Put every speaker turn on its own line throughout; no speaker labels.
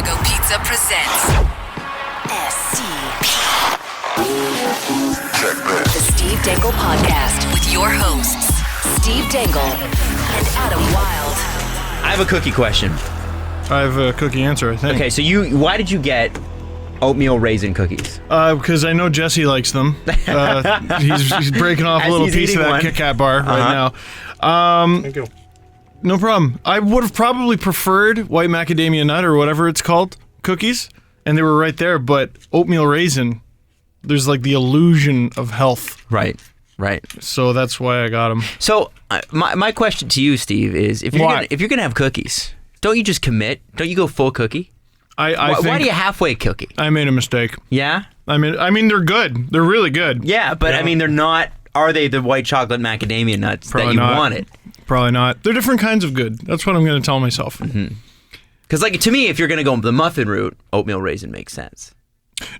Go Pizza presents SCP. The Steve Dangle Podcast with your hosts, Steve Dangle and Adam Wilde.
I have a cookie question.
I have a cookie answer, I think.
Okay, so why did you get oatmeal raisin cookies?
Because I know Jesse likes them. He's breaking off a little piece of that Kit Kat bar right now.
Thank you.
No problem. I would have probably preferred white macadamia nut or whatever it's called cookies, and they were right there, but oatmeal raisin, there's like the illusion of health.
Right.
So that's why I got them.
So my question to you, Steve, is if you're gonna have cookies, don't you just commit? Don't you go full cookie?
I think
why do you halfway cookie?
I made a mistake.
Yeah?
I mean they're good. They're really good.
Yeah, but I mean they're not. Are they the white chocolate macadamia nuts
Probably
that you
not.
wanted?
Probably not. They're different kinds of good. That's what I'm going to tell myself.
Because like to me, if you're gonna go the muffin route, oatmeal raisin makes sense.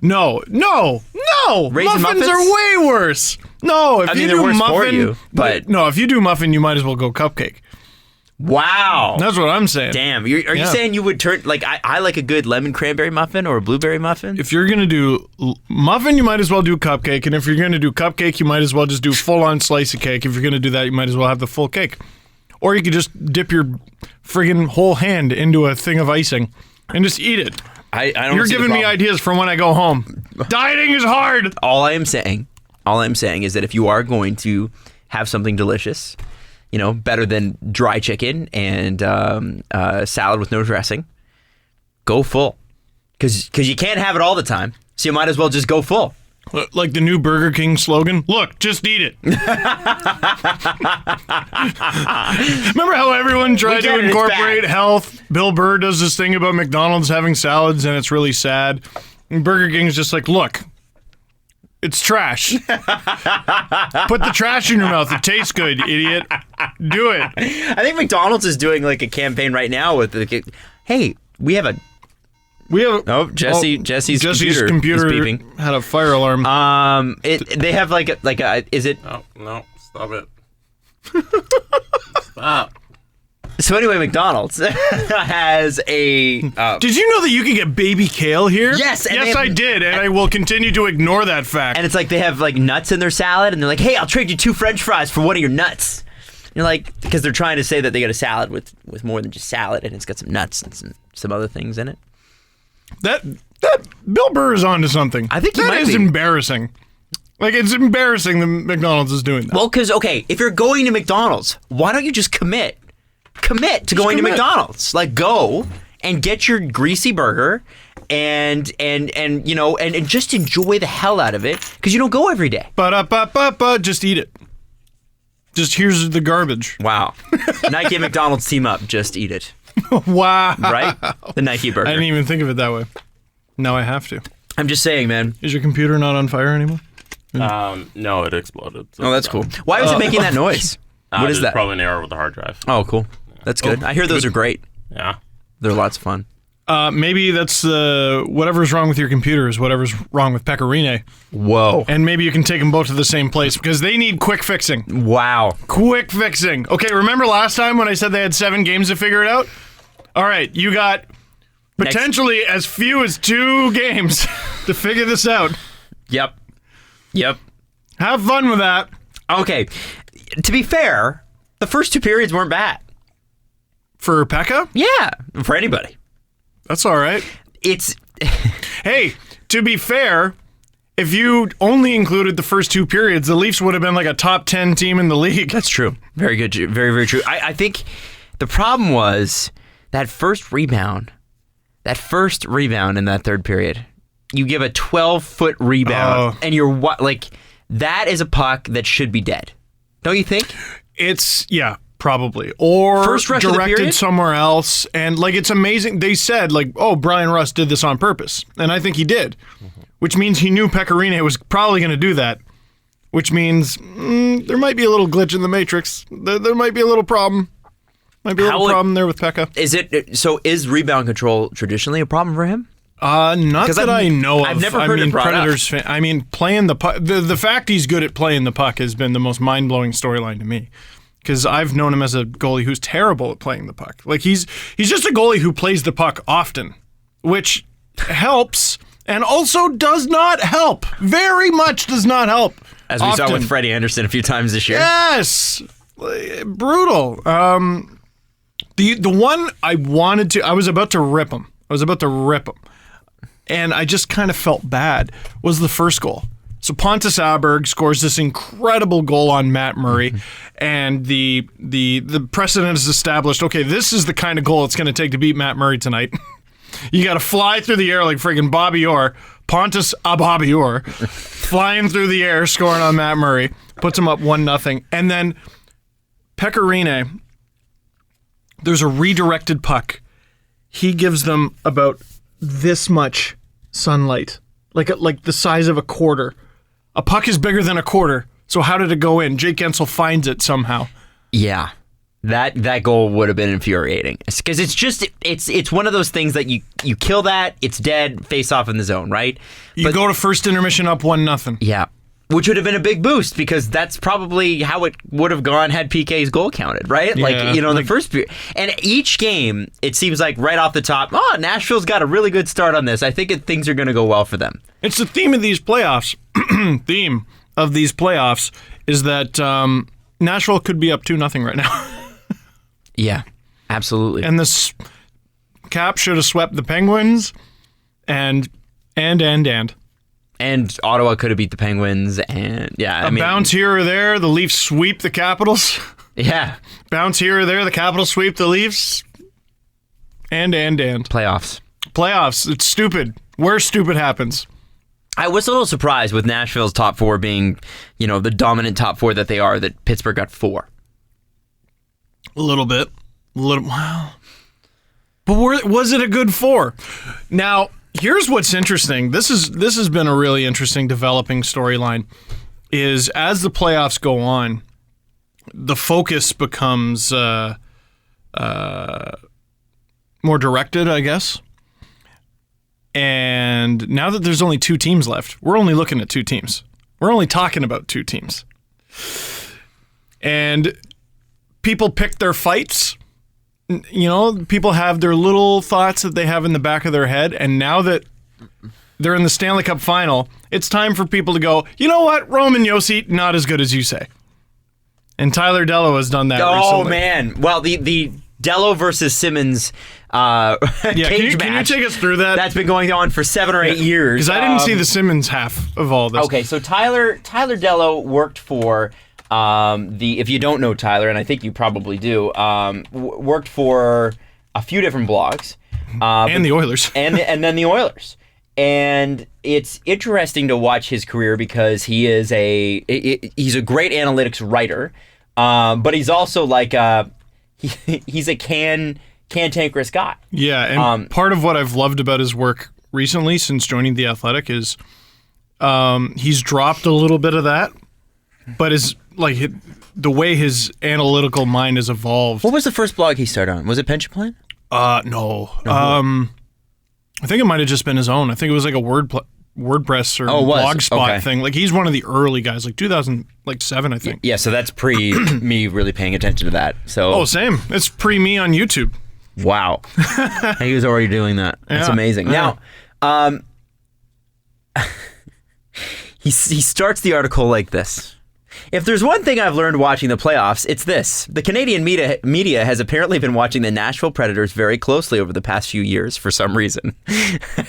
No.
Raisin
Muffins are way worse. No, if you do
worse
muffin,
for you, but
no, if you do muffin, you might as well go cupcake.
wow.
That's what I'm saying.
Damn, are you saying you would turn like I like a good lemon cranberry muffin or a blueberry muffin?
If you're gonna do muffin, you might as well do cupcake, and if you're gonna do cupcake, you might as well just do full-on slice of cake. If you're gonna do that, you might as well have the full cake, or you could just dip your friggin' whole hand into a thing of icing and just eat it.
I don't.
You're
see the
giving me
problem.
ideas from when I go home. Dieting is hard.
All I'm saying is that if you are going to have something delicious, better than dry chicken and salad with no dressing, go full. Because you can't have it all the time, so you might as well just go full.
Like the new Burger King slogan, look, just eat it. Remember how everyone tried to incorporate health? Bill Burr does this thing about McDonald's having salads, and it's really sad. And Burger King's just like, look, it's trash. Put the trash in your mouth. It tastes good, idiot. Do it.
I think McDonald's is doing like a campaign right now with hey, we have Jesse's computer is beeping.
Had a fire alarm.
They have like a is it?
No, stop it. Stop.
So anyway, McDonald's has a.
Did you know that you can get baby kale here?
Yes, and
I did, and I will continue to ignore that fact.
And it's like they have like nuts in their salad, and they're like, "Hey, I'll trade you 2 French fries for one of your nuts." And you're like, because they're trying to say that they got a salad with more than just salad, and it's got some nuts and some other things in it.
That Bill Burr is onto something.
I think he might
is
be.
Embarrassing. Like, it's embarrassing that McDonald's is doing that.
Well, because if you're going to McDonald's, why don't you just commit to going to McDonald's? Like, go and get your greasy burger and just enjoy the hell out of it because you don't go every day.
Just eat it. Just here's the garbage.
Wow. Nike and McDonald's team up. Just eat it.
Wow.
Right? The Nike burger.
I didn't even think of it that way. Now I have to.
I'm just saying, man.
Is your computer not on fire anymore?
No, it exploded. So
Oh, that's cool. Why was it making that noise? What is that?
Probably an error with the hard drive.
Oh, cool. That's good. I hear those are great.
Yeah.
They're lots of fun.
Maybe that's whatever's wrong with your computer is whatever's wrong with Pekka Rinne.
Whoa.
And maybe you can take them both to the same place because they need quick fixing.
Wow.
Quick fixing. Okay, remember last time when I said they had 7 games to figure it out? All right, you got potentially as few as 2 games to figure this out.
Yep.
Have fun with that.
Okay. To be fair, the first 2 periods weren't bad.
For Pekka?
Yeah. For anybody.
That's all right.
It's...
Hey, to be fair, if you only included the first 2 periods, the Leafs would have been like a top 10 team in the league.
That's true. Very good. Very, very true. I think the problem was that first rebound in that 3rd period. You give a 12-foot rebound, and you're like, that is a puck that should be dead. Don't you think?
Yeah, probably. Or
First rush of the
directed
period?
somewhere else. And like, it's amazing. They said like, oh, Brian Rust did this on purpose. And I think he did. Which means he knew Pekka Rinne was probably going to do that. Which means there might be a little glitch in the matrix. There might be a little problem. Might be a little problem there with Pekka.
Is rebound control traditionally a problem for him?
Not that I know of.
I've never heard it brought
Predators
up.
Playing the puck. The fact he's good at playing the puck has been the most mind-blowing storyline to me. Because I've known him as a goalie who's terrible at playing the puck. Like he's just a goalie who plays the puck often. which helps and also does not help. Very much does not help.
As we saw with Freddie Anderson a few times this year.
Yes. Brutal. The one I was about to rip him. And I just kind of felt bad was the first goal. So Pontus Aberg scores this incredible goal on Matt Murray, and the precedent is established. Okay, this is the kind of goal it's going to take to beat Matt Murray tonight. You got to fly through the air like friggin' Bobby Orr, Pontus Bobby Orr, flying through the air, scoring on Matt Murray, puts him up 1-0. And then Pekka Rinne, there's a redirected puck. He gives them about this much sunlight, like the size of a quarter. A puck is bigger than a quarter. So how did it go in? Jake Gensel finds it somehow.
Yeah. That goal would have been infuriating. Because it's one of those things that you kill that, it's dead, face off in the zone, right?
You go to first intermission up 1-0.
Yeah. Which would have been a big boost because that's probably how it would have gone had PK's goal counted, right?
Yeah,
the first period. And each game, it seems like right off the top, Nashville's got a really good start on this. I think things are going to go well for them.
It's the theme of these playoffs. Is that Nashville could be up 2-0 right now.
Yeah, absolutely.
And this Cap should have swept the Penguins and.
And Ottawa could have beat the Penguins, and
bounce here or there, the Leafs sweep the Capitals.
Yeah.
Bounce here or there, the Capitals sweep the Leafs. And.
Playoffs.
It's stupid. Where stupid happens.
I was a little surprised with Nashville's top four being, the dominant top four that they are, that Pittsburgh got 4.
A little bit. Wow. But was it a good 4? Now, here's what's interesting. This has been a really interesting developing storyline. Is as the playoffs go on, the focus becomes more directed, I guess. And now that there's only 2 teams left, we're only looking at 2 teams. We're only talking about 2 teams. And people pick their fights. People have their little thoughts that they have in the back of their head, and now that they're in the Stanley Cup final, it's time for people to go, you know what, Roman Yosi, not as good as you say. And Tyler Dello has done that recently.
Oh, man. Well, the Dello versus Simmons cage match.
Can you take us through that?
That's been going on for 7 or 8 years.
Because I didn't see the Simmons half of all this.
Okay, so Tyler Dello worked for... if you don't know Tyler, and I think you probably do, worked for a few different blogs,
and the Oilers,
and then the Oilers, and it's interesting to watch his career because he's a great analytics writer, but he's also like he's a cantankerous guy.
Yeah, and part of what I've loved about his work recently since joining The Athletic is he's dropped a little bit of that, but is the way his analytical mind has evolved.
What was the first blog he started on? Was it Pension Plan?
No. I think it might have just been his own. I think it was like a WordPress or Blogspot thing. Like he's one of the early guys, like 2007, I think.
Yeah, so that's pre me really paying attention to that. So
same. It's pre me on YouTube.
Wow. He was already doing that. That's amazing.
Yeah.
Now, he starts the article like this. If there's one thing I've learned watching the playoffs, it's this. The Canadian media has apparently been watching the Nashville Predators very closely over the past few years for some reason.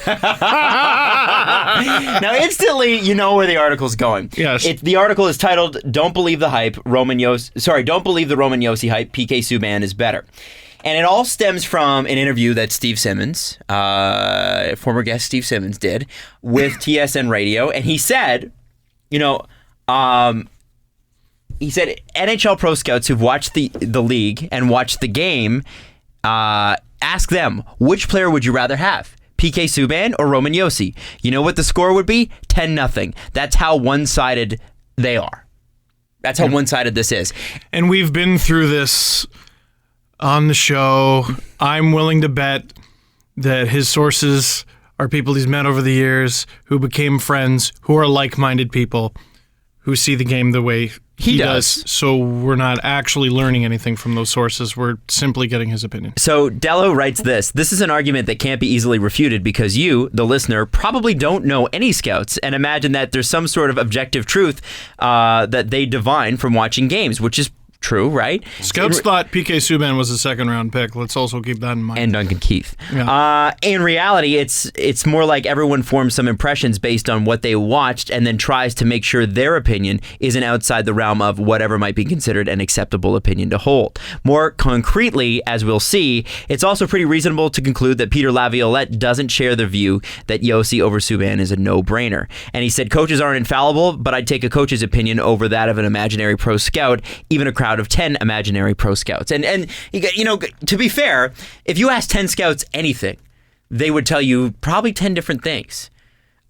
Now, instantly, you know where the article's going.
Yes.
The article is titled, Don't Believe the Hype, Don't Believe the Roman Yosi Hype, PK Subban is better. And it all stems from an interview that Steve Simmons, former guest Steve Simmons, did with TSN Radio. And he said, he said NHL pro scouts who've watched the league and watched the game, ask them, which player would you rather have? PK Subban or Roman Yosi? You know what the score would be? 10-0. That's how one-sided they are. That's how one-sided this is.
And we've been through this on the show. I'm willing to bet that his sources are people he's met over the years who became friends, who are like-minded people, who see the game the way
He does.
So we're not actually learning anything from those sources. We're simply getting his opinion.
So Dello writes this. This is an argument that can't be easily refuted because you, the listener, probably don't know any scouts and imagine that there's some sort of objective truth that they divine from watching games, which is true, right?
Scouts thought PK Suban was a second-round pick. Let's also keep that in mind.
And Duncan Keith.
Yeah.
In reality, it's more like everyone forms some impressions based on what they watched and then tries to make sure their opinion isn't outside the realm of whatever might be considered an acceptable opinion to hold. More concretely, as we'll see, it's also pretty reasonable to conclude that Peter Laviolette doesn't share the view that Yosi over Suban is a no-brainer. And he said coaches aren't infallible, but I'd take a coach's opinion over that of an imaginary pro scout, even a crowd of 10 imaginary pro scouts. And you know, to be fair, if you ask 10 scouts anything, they would tell you probably 10 different things.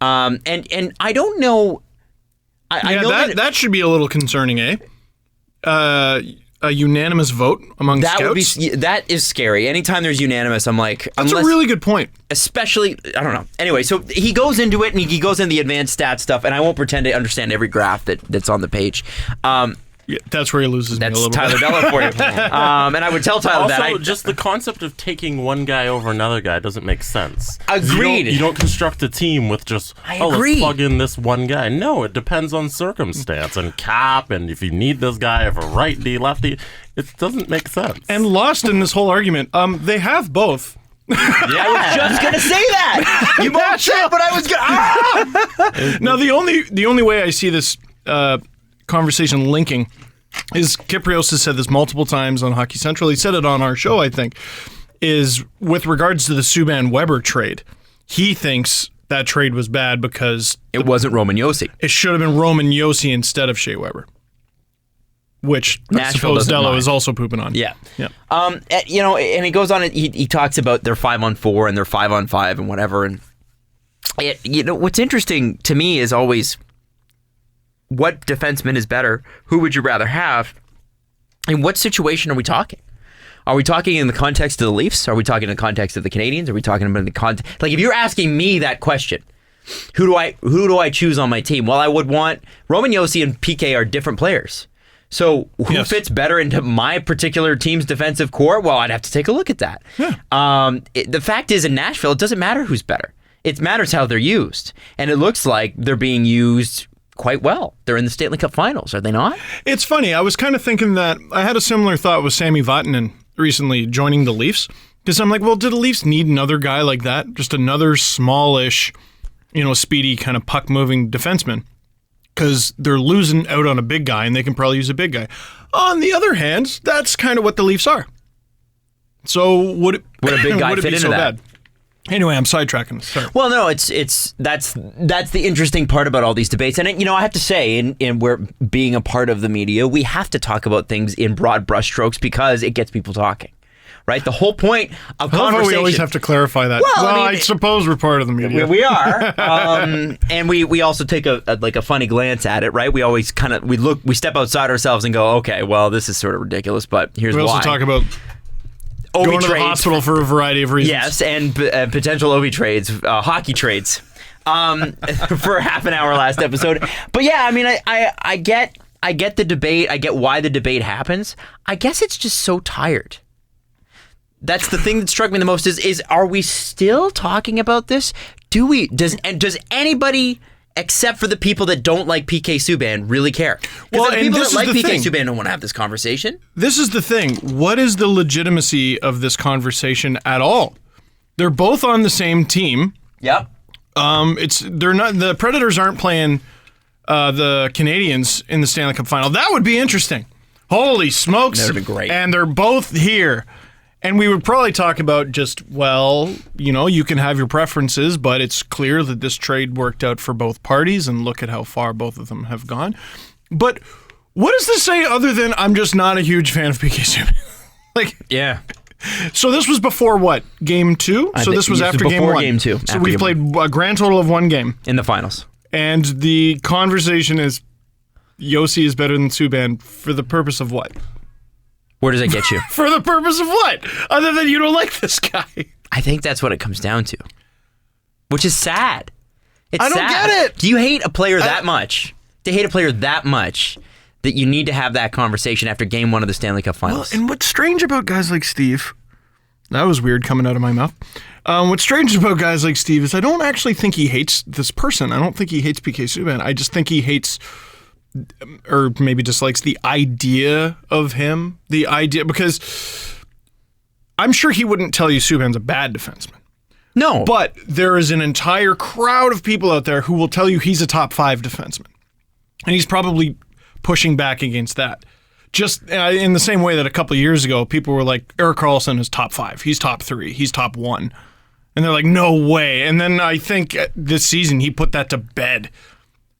And I don't know. I know
that should be a little concerning, eh? A unanimous vote among scouts?
That is scary. Anytime there's unanimous, I'm like...
That's a really good point.
Especially, I don't know. Anyway, so he goes into it and he goes in the advanced stat stuff, and I won't pretend to understand every graph that's on the page.
Yeah, that's where he loses me a little
Tyler
bit.
Dello for you. And I would tell Tyler
Also,
that.
just the concept of taking one guy over another guy doesn't make sense.
Agreed.
You don't construct a team with just,
agree.
let's plug in this one guy. No, it depends on circumstance and cap, and if you need this guy, if a right D, lefty, it doesn't make sense.
And lost in this whole argument, they have both.
I was just going to say that. You both said, but I was going to...
Now, the only way I see this conversation linking is Kiprios has said this multiple times on Hockey Central. He said it on our show, I think, is with regards to the Subban-Weber trade. He thinks that trade was bad because...
It wasn't Roman Yosi.
It should have been Roman Yosi instead of Shea Weber. Which I suppose Dello is also pooping on.
Yeah. You know, and he goes on, he talks about their 5-on-4 and their 5-on-5 and whatever. And, you know, what's interesting to me is always... What defenseman is better? Who would you rather have? In what situation are we talking? Are we talking in the context of the Leafs? Are we talking in the context of the Canadians? Are we talking about in the context... Like, if you're asking me that question, who do I choose on my team? Well, I would want... Roman Yosi and PK are different players. So who fits better into my particular team's defensive core? Well, I'd have to take a look at that. Yeah. The fact is, in Nashville, it doesn't matter who's better. It matters how they're used. And it looks like they're being used... quite well. They're in the Stanley Cup Finals, are they not?
It's funny. I was kind of thinking that I had a similar thought with Sami Vatanen recently joining the Leafs, because I'm like, well, do the Leafs need another guy like that? Just another smallish, speedy kind of puck-moving defenseman? Because they're losing out on a big guy, and they can probably use a big guy. On the other hand, that's kind of what the Leafs are. So would a big guy fit into that? Bad? Anyway, I'm sidetracking. Sorry.
Well, no, that's the interesting part about all these debates, and I have to say, in we're being a part of the media, we have to talk about things in broad brushstrokes because it gets people talking, right? The whole point of conversation.
We always have to clarify that. Well, I suppose we're part of the media.
We are, and we also take a funny glance at it, right? We always we step outside ourselves and go, okay, well, this is sort of ridiculous, but here's why.
We also talk about. Going to the hospital for a variety of reasons.
Yes, and potential OV trades, hockey trades, for half an hour last episode. But yeah, I mean, I get the debate. I get why the debate happens. I guess it's just so tired. That's the thing that struck me the most is are we still talking about this? Does anybody... except for the people that don't like PK Subban, really care. Well, the people that like PK Subban don't want to have this conversation.
This is the thing. What is the legitimacy of this conversation at all? They're both on the same team.
Yep.
They're not. The Predators aren't playing the Canadians in the Stanley Cup Final. That would be interesting. Holy smokes!
That would be great.
And they're both here. And we would probably talk about just, well, you can have your preferences, but it's clear that this trade worked out for both parties, and look at how far both of them have gone. But what does this say other than I'm just not a huge fan of PK Subban?
Yeah.
So this was before what? Game 2? So this was after Game 1?
Game 2.
So we've played a grand total of 1 game.
In the finals.
And the conversation is Yosi is better than Subban for the purpose of what?
Where does that get you?
For the purpose of what? Other than you don't like this guy.
I think that's what it comes down to. Which is sad. It's
I don't
sad.
get it.
Do you hate a player that much? To hate a player that much that you need to have that conversation after Game 1 of the Stanley Cup Finals.
Well, and what's strange about guys like Steve, that was weird coming out of my mouth. What's strange about guys like Steve is I don't actually think he hates this person. I don't think he hates PK Subban. I just think he hates, or maybe dislikes the idea of him. The idea, because I'm sure he wouldn't tell you Subban's a bad defenseman.
No.
But there is an entire crowd of people out there who will tell you he's a top 5 defenseman. And he's probably pushing back against that. Just in the same way that a couple of years ago, people were like, Erik Karlsson is top 5. He's top 3. He's top 1. And they're like, no way. And then I think this season he put that to bed.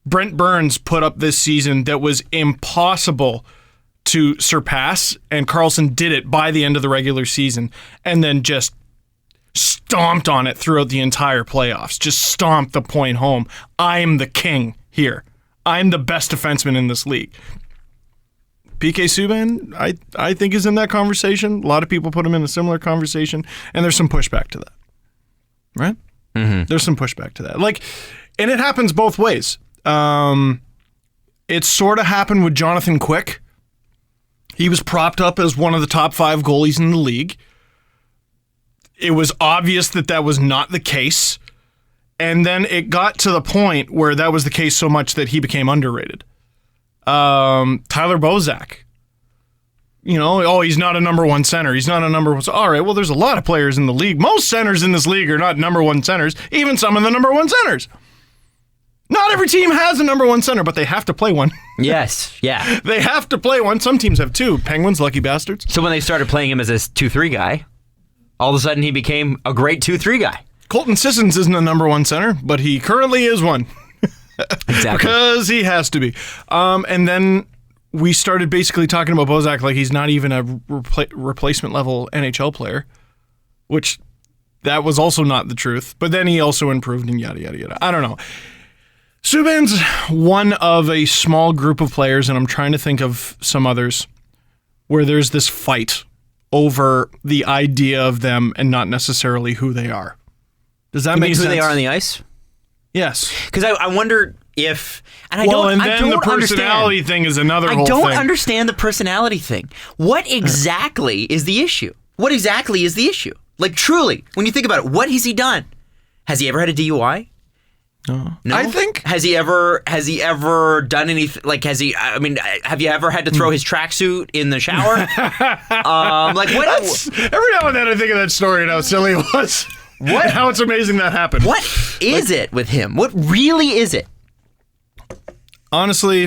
Brent Burns put up this season that was impossible to surpass, and Karlsson did it by the end of the regular season, and then just stomped on it throughout the entire playoffs. Just stomped the point home. I'm the king here. I'm the best defenseman in this league. PK Subban, I think, is in that conversation. A lot of people put him in a similar conversation, and there's some pushback to that. Right? Mm-hmm. There's some pushback to that. And it happens both ways. It sort of happened with Jonathan Quick. He was propped up as one of the top 5 goalies in the league. It was obvious that was not the case. And then it got to the point where that was the case so much that he became underrated. Tyler Bozak. He's not a number 1 center. He's not a number 1. All right, well, there's a lot of players in the league. Most centers in this league are not number 1 centers, even some of the number 1 centers. Not every team has a number 1 center, but they have to play one.
Yes, yeah.
They have to play one. Some teams have 2. Penguins, lucky bastards.
So when they started playing him as a 2-3 guy, all of a sudden he became a great 2-3 guy.
Colton Sissons isn't a number 1 center, but he currently is one.
Exactly.
Because he has to be. And then we started basically talking about Bozak like he's not even a replacement level NHL player, which that was also not the truth. But then he also improved and yada, yada, yada. I don't know. Subban's one of a small group of players, and I'm trying to think of some others, where there's this fight over the idea of them and not necessarily who they are. Does that make sense?
Who they are on the ice?
Yes.
Because I wonder if... And I
well,
don't,
and then
I don't
the personality
understand.
thing is another whole thing.
I don't understand the personality thing. What exactly is the issue? What exactly is the issue? Like, truly, when you think about it, what has he done? Has he ever had a DUI? No.
I think.
Has he ever done anything? Like, have you ever had to throw his tracksuit in the shower? What?
Every now and then I think of that story and how silly it was. What? And how it's amazing that happened.
What is it with him? What really is it?
Honestly,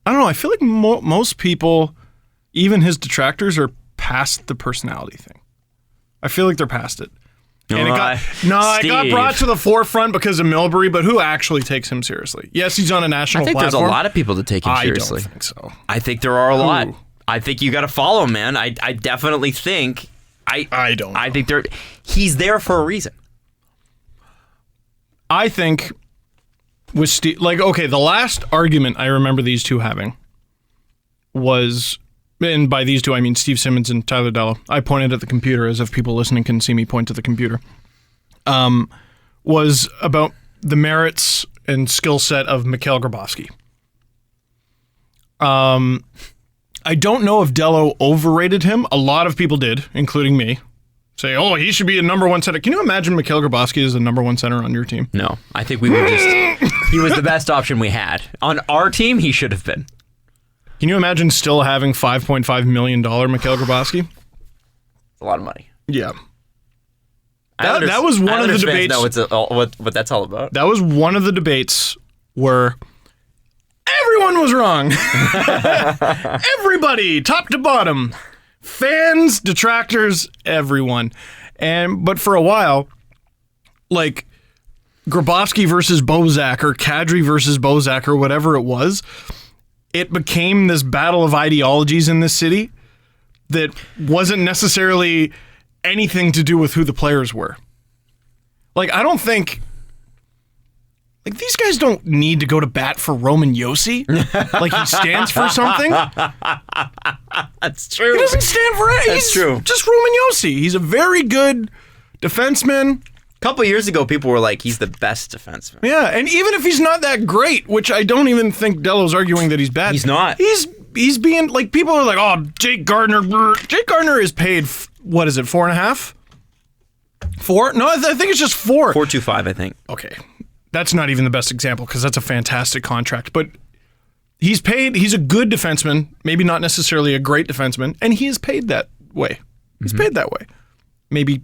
I don't know. I feel like most people, even his detractors, are past the personality thing. I feel like they're past it. And it got brought to the forefront because of Milbury, but who actually takes him seriously? Yes, he's on a national platform.
I think there's a lot of people that take him seriously.
I don't think so.
I think there are a lot. I think you got to follow him, man. I definitely think... I don't know. I think he's there for a reason.
I think with Steve... the last argument I remember these two having was... And by these two, I mean Steve Simmons and Tyler Dellow. I pointed at the computer as if people listening can see me point to the computer. Was about the merits and skill set of Mikhail Grabovski. I don't know if Dellow overrated him. A lot of people did, including me. Say, he should be a number 1 center. Can you imagine Mikhail Grabovski as a number 1 center on your team?
No. I think we would he was the best option we had. On our team, he should have been.
Can you imagine still having $5.5 million Mikhail Grabovski?
It's a lot of money.
Yeah. That was one of the debates.
What that's all about.
That was one of the debates where everyone was wrong. Everybody, top to bottom. Fans, detractors, everyone. But for a while, Grabovski versus Bozak or Kadri versus Bozak or whatever it was, it became this battle of ideologies in this city that wasn't necessarily anything to do with who the players were. I don't think... these guys don't need to go to bat for Roman Yosi. He stands for something.
That's true.
He doesn't stand for anything.
That's true.
Just Roman Yosi. He's a very good defenseman.
couple of years ago, people were like, he's the best defenseman.
Yeah, and even if he's not that great, which I don't even think Dello's arguing that he's bad.
He's not.
He's being, like, people are like, oh, Jake Gardner. Jake Gardner is paid, what is it, 4.5? 4? No, I think it's just 4.
4.25, I think.
Okay. That's not even the best example because that's a fantastic contract. But he's a good defenseman, maybe not necessarily a great defenseman, and he is paid that way. He's paid that way. Maybe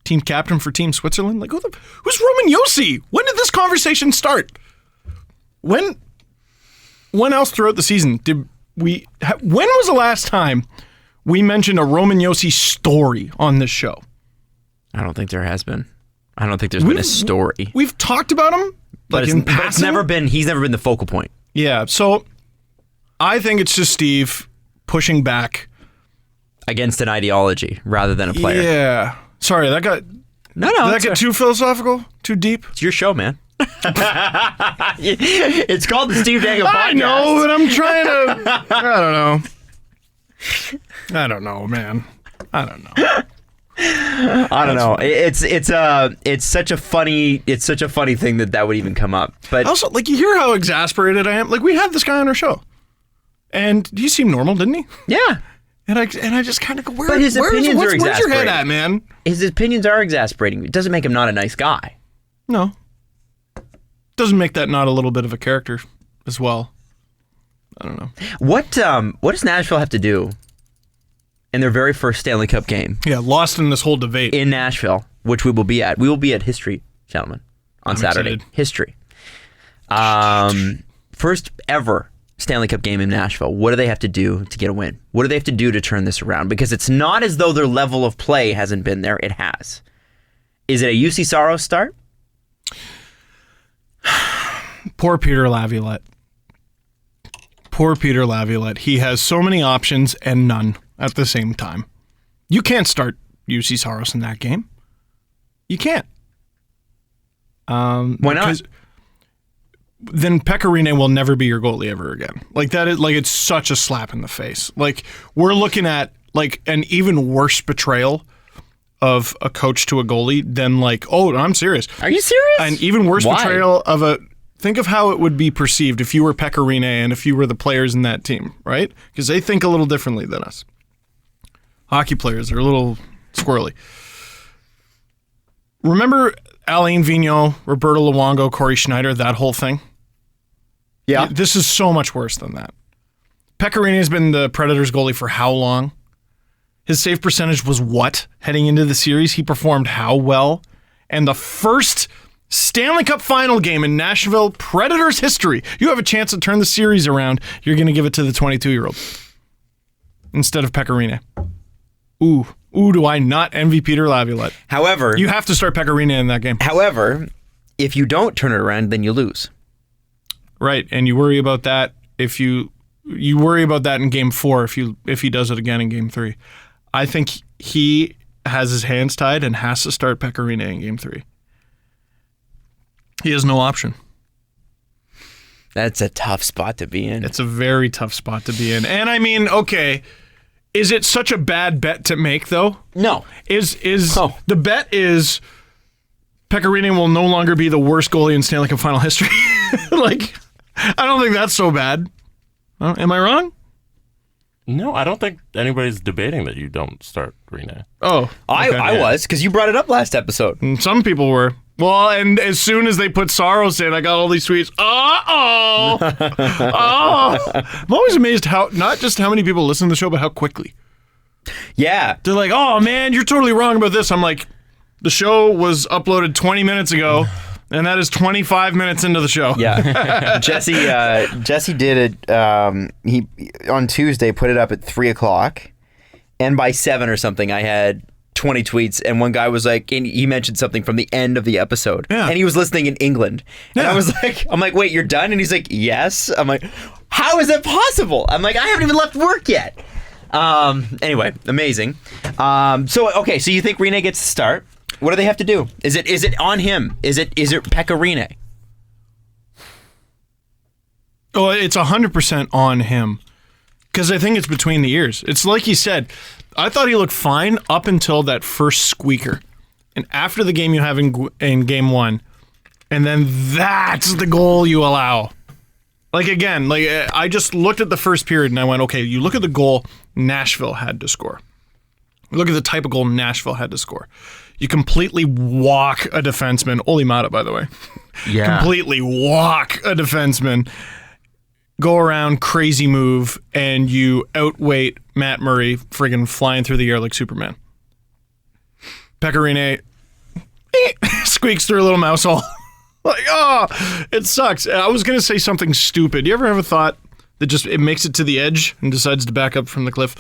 team captain for Team Switzerland? Like, who's Roman Yosi? When did this conversation start? When else throughout the season when was the last time we mentioned a Roman Yosi story on this show?
I don't think there has been. I don't think there's been a story.
We've talked about him,
but he's never been the focal point.
Yeah, so I think it's just Steve pushing back
against an ideology rather than a player.
Yeah. Sorry, that got too philosophical, too deep.
It's your show, man. It's called the Steve Dangle Podcast.
I know, but I'm trying to. I don't know, man. I don't know.
I don't know. It's such a funny thing that would even come up. But
also, like, you hear how exasperated I am. Like, we had this guy on our show, and he seemed normal, didn't he?
Yeah.
And I just kind of go,
but his opinions are exasperating.
Where's your head at, man?
His opinions are exasperating. It doesn't make him not a nice guy.
No. Doesn't make that not a little bit of a character as well. I don't know.
What does Nashville have to do in their very first Stanley Cup game?
Yeah, lost in this whole debate.
In Nashville, which we will be at. We will be at History, gentlemen, on Saturday.
Excited.
History. First ever Stanley Cup game in Nashville. What do they have to do to get a win? What do they have to do to turn this around? Because it's not as though their level of play hasn't been there. It has. Is it a UC Saros start?
Poor Peter Laviolette. Poor Peter Laviolette. He has so many options and none at the same time. You can't start UC Saros in that game. You can't.
Why not?
Then Pekka Rinne will never be your goalie ever again. Like, that is, like, it's such a slap in the face. Like, we're looking at, like, an even worse betrayal of a coach to a goalie than, like, oh, I'm serious.
Are you serious?
An even worse betrayal of a... Think of how it would be perceived if you were Pekka Rinne and if you were the players in that team, right? Because they think a little differently than us. Hockey players are a little squirrely. Remember Alain Vigneault, Roberto Luongo, Corey Schneider, that whole thing?
Yeah.
This is so much worse than that. Pekka Rinne has been the Predators goalie for how long? His save percentage was what heading into the series? He performed how well? And the first Stanley Cup final game in Nashville Predators history. You have a chance to turn the series around. You're going to give it to the 22-year-old instead of Pekka Rinne. Ooh, do I not envy Peter Laviolette.
However,
you have to start Pekka Rinne in that game.
However, if you don't turn it around, then you lose.
Right, and you worry about that if you worry about that in game 4 if he does it again in game 3. I think he has his hands tied and has to start Pekka Rinne in game 3. He has no option.
That's a tough spot to be in.
It's a very tough spot to be in. And I mean, okay, is it such a bad bet to make though?
No.
The bet is Pekka Rinne will no longer be the worst goalie in Stanley Cup final history? Like, I don't think that's so bad. Am I wrong?
No, I don't think anybody's debating that you don't start Rinne.
Oh, okay.
I was, because you brought it up last episode.
And some people were. Well, and as soon as they put Saros in, I got all these tweets. Oh! I'm always amazed not just how many people listen to the show, but how quickly.
Yeah.
They're like, oh man, you're totally wrong about this. I'm like, the show was uploaded 20 minutes ago, and that is 25 minutes into the show.
Yeah. Jesse did it, he on Tuesday put it up at 3:00, and by 7 or something I had 20 tweets, and one guy was like, and he mentioned something from the end of the episode, and he was listening in England, and I'm like, wait, you're done? And he's like, yes. I'm like, how is that possible? I'm like, I haven't even left work yet. Anyway, amazing. So you think Rinne gets to start? What do they have to do? Is it on him? Is it Pekka Rinne?
Oh, it's 100% on him. Because I think it's between the ears. It's like he said, I thought he looked fine up until that first squeaker. and after the game you have in game 1, and then that's the goal you allow. Like, again, like I just looked at the first period and I went, okay, you look at the goal Nashville had to score. Look at the type of goal Nashville had to score. You completely walk a defenseman. Oli Mata, by the way.
Yeah.
Completely walk a defenseman. Go around, crazy move, and you outweight Matt Murray friggin' flying through the air like Superman. Pekka Rinne squeaks through a little mouse hole. Like, oh, it sucks. I was going to say something stupid. You ever have a thought that just it makes it to the edge and decides to back up from the cliff?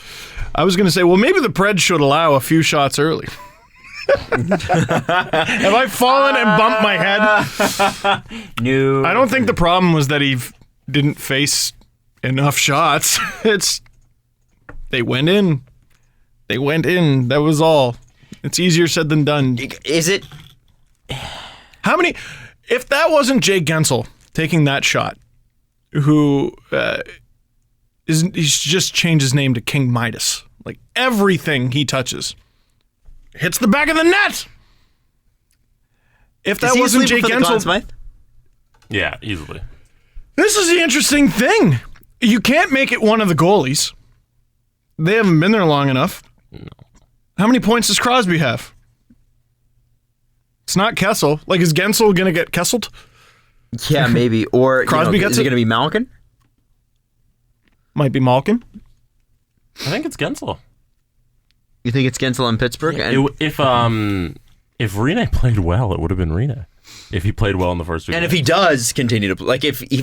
I was going to say, well, maybe the Preds should allow a few shots early. Have I fallen and bumped my head?
No.
I don't think the problem was that he didn't face enough shots. They went in. They went in. That was all. It's easier said than done.
Is it?
How many? If that wasn't Jake Gensel taking that shot, who he's just changed his name to King Midas. Like everything he touches hits the back of the net. If that wasn't Jake Gensel,
Yeah, easily.
this is the interesting thing. You can't make it one of the goalies. They haven't been there long enough.
No.
How many points does Crosby have? It's not Kessel. Like, is Gensel going to get Kesseled?
Yeah, maybe. Or
Crosby gets
is it
it?
going to be Malkin?
Might be Malkin.
I think it's Gensel.
You think it's Gensel in Pittsburgh? And
If Rinne played well, it would have been Rinne. If he played well in the first 2 games.
if he does continue to play, like if he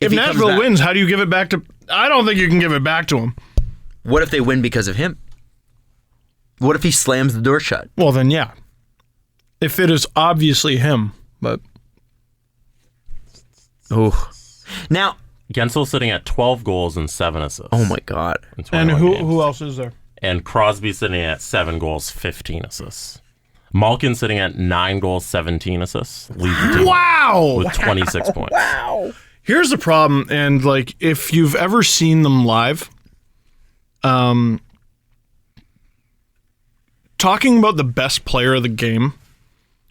Nashville
comes back,
wins, how do you give it back to... I don't think you can give it back to him.
what if they win because of him? What if he slams the door shut?
Well, then, yeah. If it is obviously him, but...
Oh, now.
Gensel's sitting at 12 goals and 7 assists.
Oh my God.
in
And
21 games.
who else is there?
And Crosby sitting at 7 goals, 15 assists. Malkin sitting at 9 goals, 17 assists. Leads the team
Wow!
with 26 points.
Here's the problem, and like if you've ever seen them live, talking about the best player of the game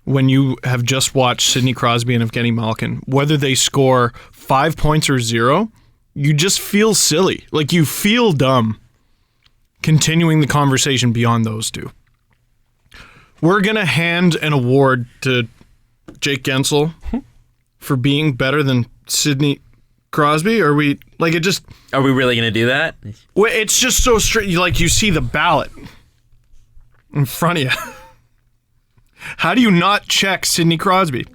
when you have just watched Sidney Crosby and Evgeny Malkin, whether they score 5 points or 0, you just feel silly. Like you feel dumb continuing the conversation beyond those two. We're going to hand an award to Jake Gensel for being better than Sidney Crosby? Are we like it just?
Are we really going to do that?
Well, it's just so straight. Like you see the ballot in front of you. How do you not check Sidney Crosby?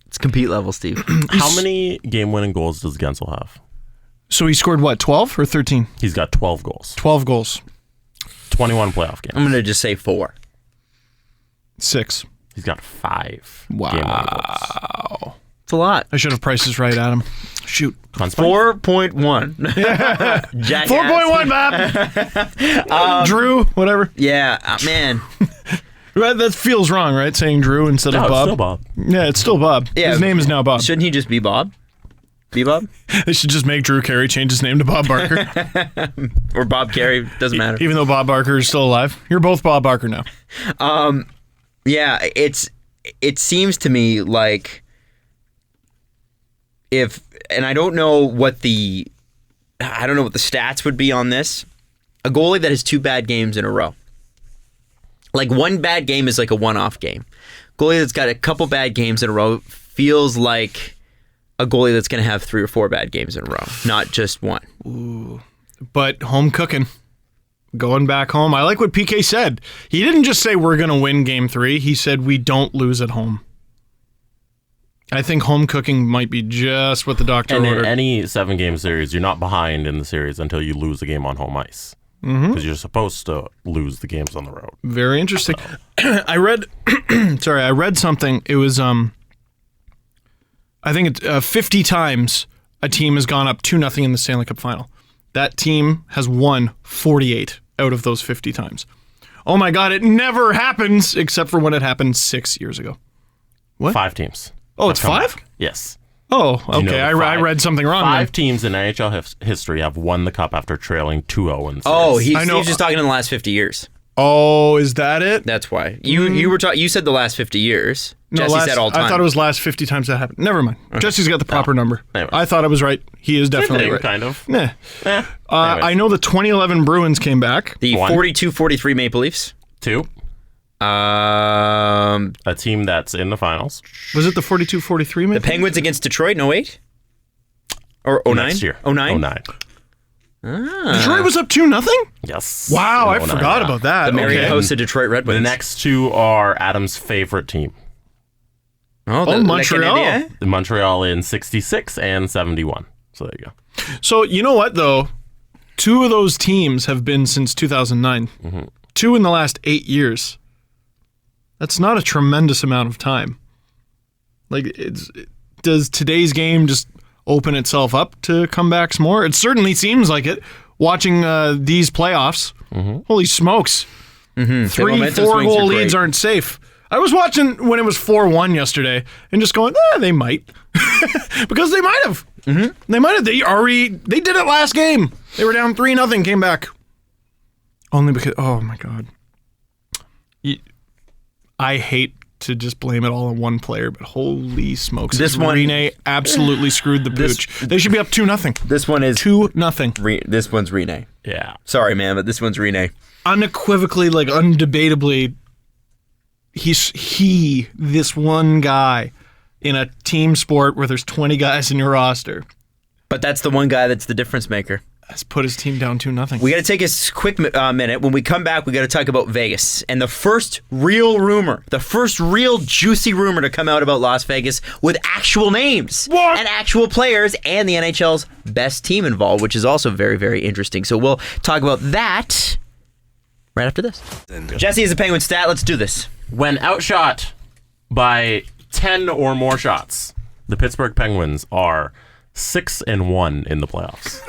It's compete level, Steve.
How many game-winning goals does Gensel have?
So he scored what, 12 or 13?
He's got 12 goals.
12 goals.
21 playoff games.
I'm going to just say 4.
6.
He's got 5
Wow.
game-winning goals.
It's a lot.
I should have priced this right, Adam. Shoot.
4.1. Jackass.
4.1, Bob. Drew, whatever.
Yeah, man.
Right, that feels wrong, right? Saying Drew instead
No,
of
it's
Bob.
still Bob.
Yeah, it's still Bob.
Yeah.
His name is now Bob.
Shouldn't he just be Bob? Be Bob?
They should just make Drew Carey change his name to Bob Barker.
Or Bob Carey? Doesn't matter.
Even though Bob Barker is still alive. You're both Bob Barker now.
Yeah, it seems to me like if, and I don't know what the stats would be on this. A goalie that has 2 bad games in a row. Like one bad game is like a one-off game. Goalie that's got a couple bad games in a row feels like a goalie that's going to have 3 or 4 bad games in a row, not just one.
Ooh. But home cooking. Going back home. I like what PK said. He didn't just say we're going to win game 3. He said we don't lose at home. I think home cooking might be just what the doctor
And in
ordered.
any 7-game series, you're not behind in the series until you lose the game on home ice. Because you're supposed to lose the games on the road.
Very interesting. I read something. It was I think it's 50 times a team has gone up 2-0 in the Stanley Cup final. That team has won 48 out of those 50 times. Oh my God, it never happens except for when it happened 6 years ago. What?
5 teams.
Oh, it's
have come
5?
back. Yes.
Oh,
You know
okay.
the
I read something wrong.
5 teams in NHL history have won the cup after trailing 2-0 in the series.
Oh,
I know.
he's just talking in the last 50 years.
Oh, is that it?
That's why. You were talking. You said the last 50 years.
No,
Jesse said all time.
I thought it was last 50 times that happened. Never mind. Okay. Jesse's got the proper number.
Anyway.
I thought I was right. He is definitely right.
Kind of.
Nah. I know the 2011 Bruins came back.
The 42-43 Maple Leafs.
2.
A
team that's in the finals.
Was it the 42-43
The Penguins against Detroit in 08? Or 09?
Next year.
09?
09.
Detroit was up 2-0?
Yes.
Wow, I
09,
forgot about that.
The Mariposa Detroit Red Wings.
The next 2 are Adam's favorite team.
Oh,
Montreal.
Montreal in 66 and 71. So there you go.
So, you know what, though? 2 of those teams have been since 2009. Mm-hmm. 2 in the last 8 years. That's not a tremendous amount of time. Like, does today's game just open itself up to comebacks more? It certainly seems like it. Watching these playoffs, holy smokes. 3-4 goal leads aren't safe. I was watching when it was 4-1 yesterday and just going, they might. Because they might have. Mm-hmm. They might have. They did it last game. They were down 3-0, came back. Only because, oh my God. I hate to just blame it all on one player, but holy smokes. Rinne absolutely screwed the pooch. They should be up 2-0.
This one is
2-0.
This one's Rinne.
Yeah.
Sorry, man, but this one's Rinne.
Unequivocally, like undebatably, this one guy in a team sport where there's 20 guys in your roster.
But that's the one guy that's the difference maker.
Has put his team down 2-0.
We got to take a quick minute. When we come back, we got to talk about Vegas. And the first real rumor, the first real juicy rumor to come out about Las Vegas with actual names and actual players and the NHL's best team involved, which is also very, very interesting. So we'll talk about that right after this. Jesse is a Penguin stat. Let's do this.
When outshot by 10 or more shots, the Pittsburgh Penguins are 6-1 in the playoffs.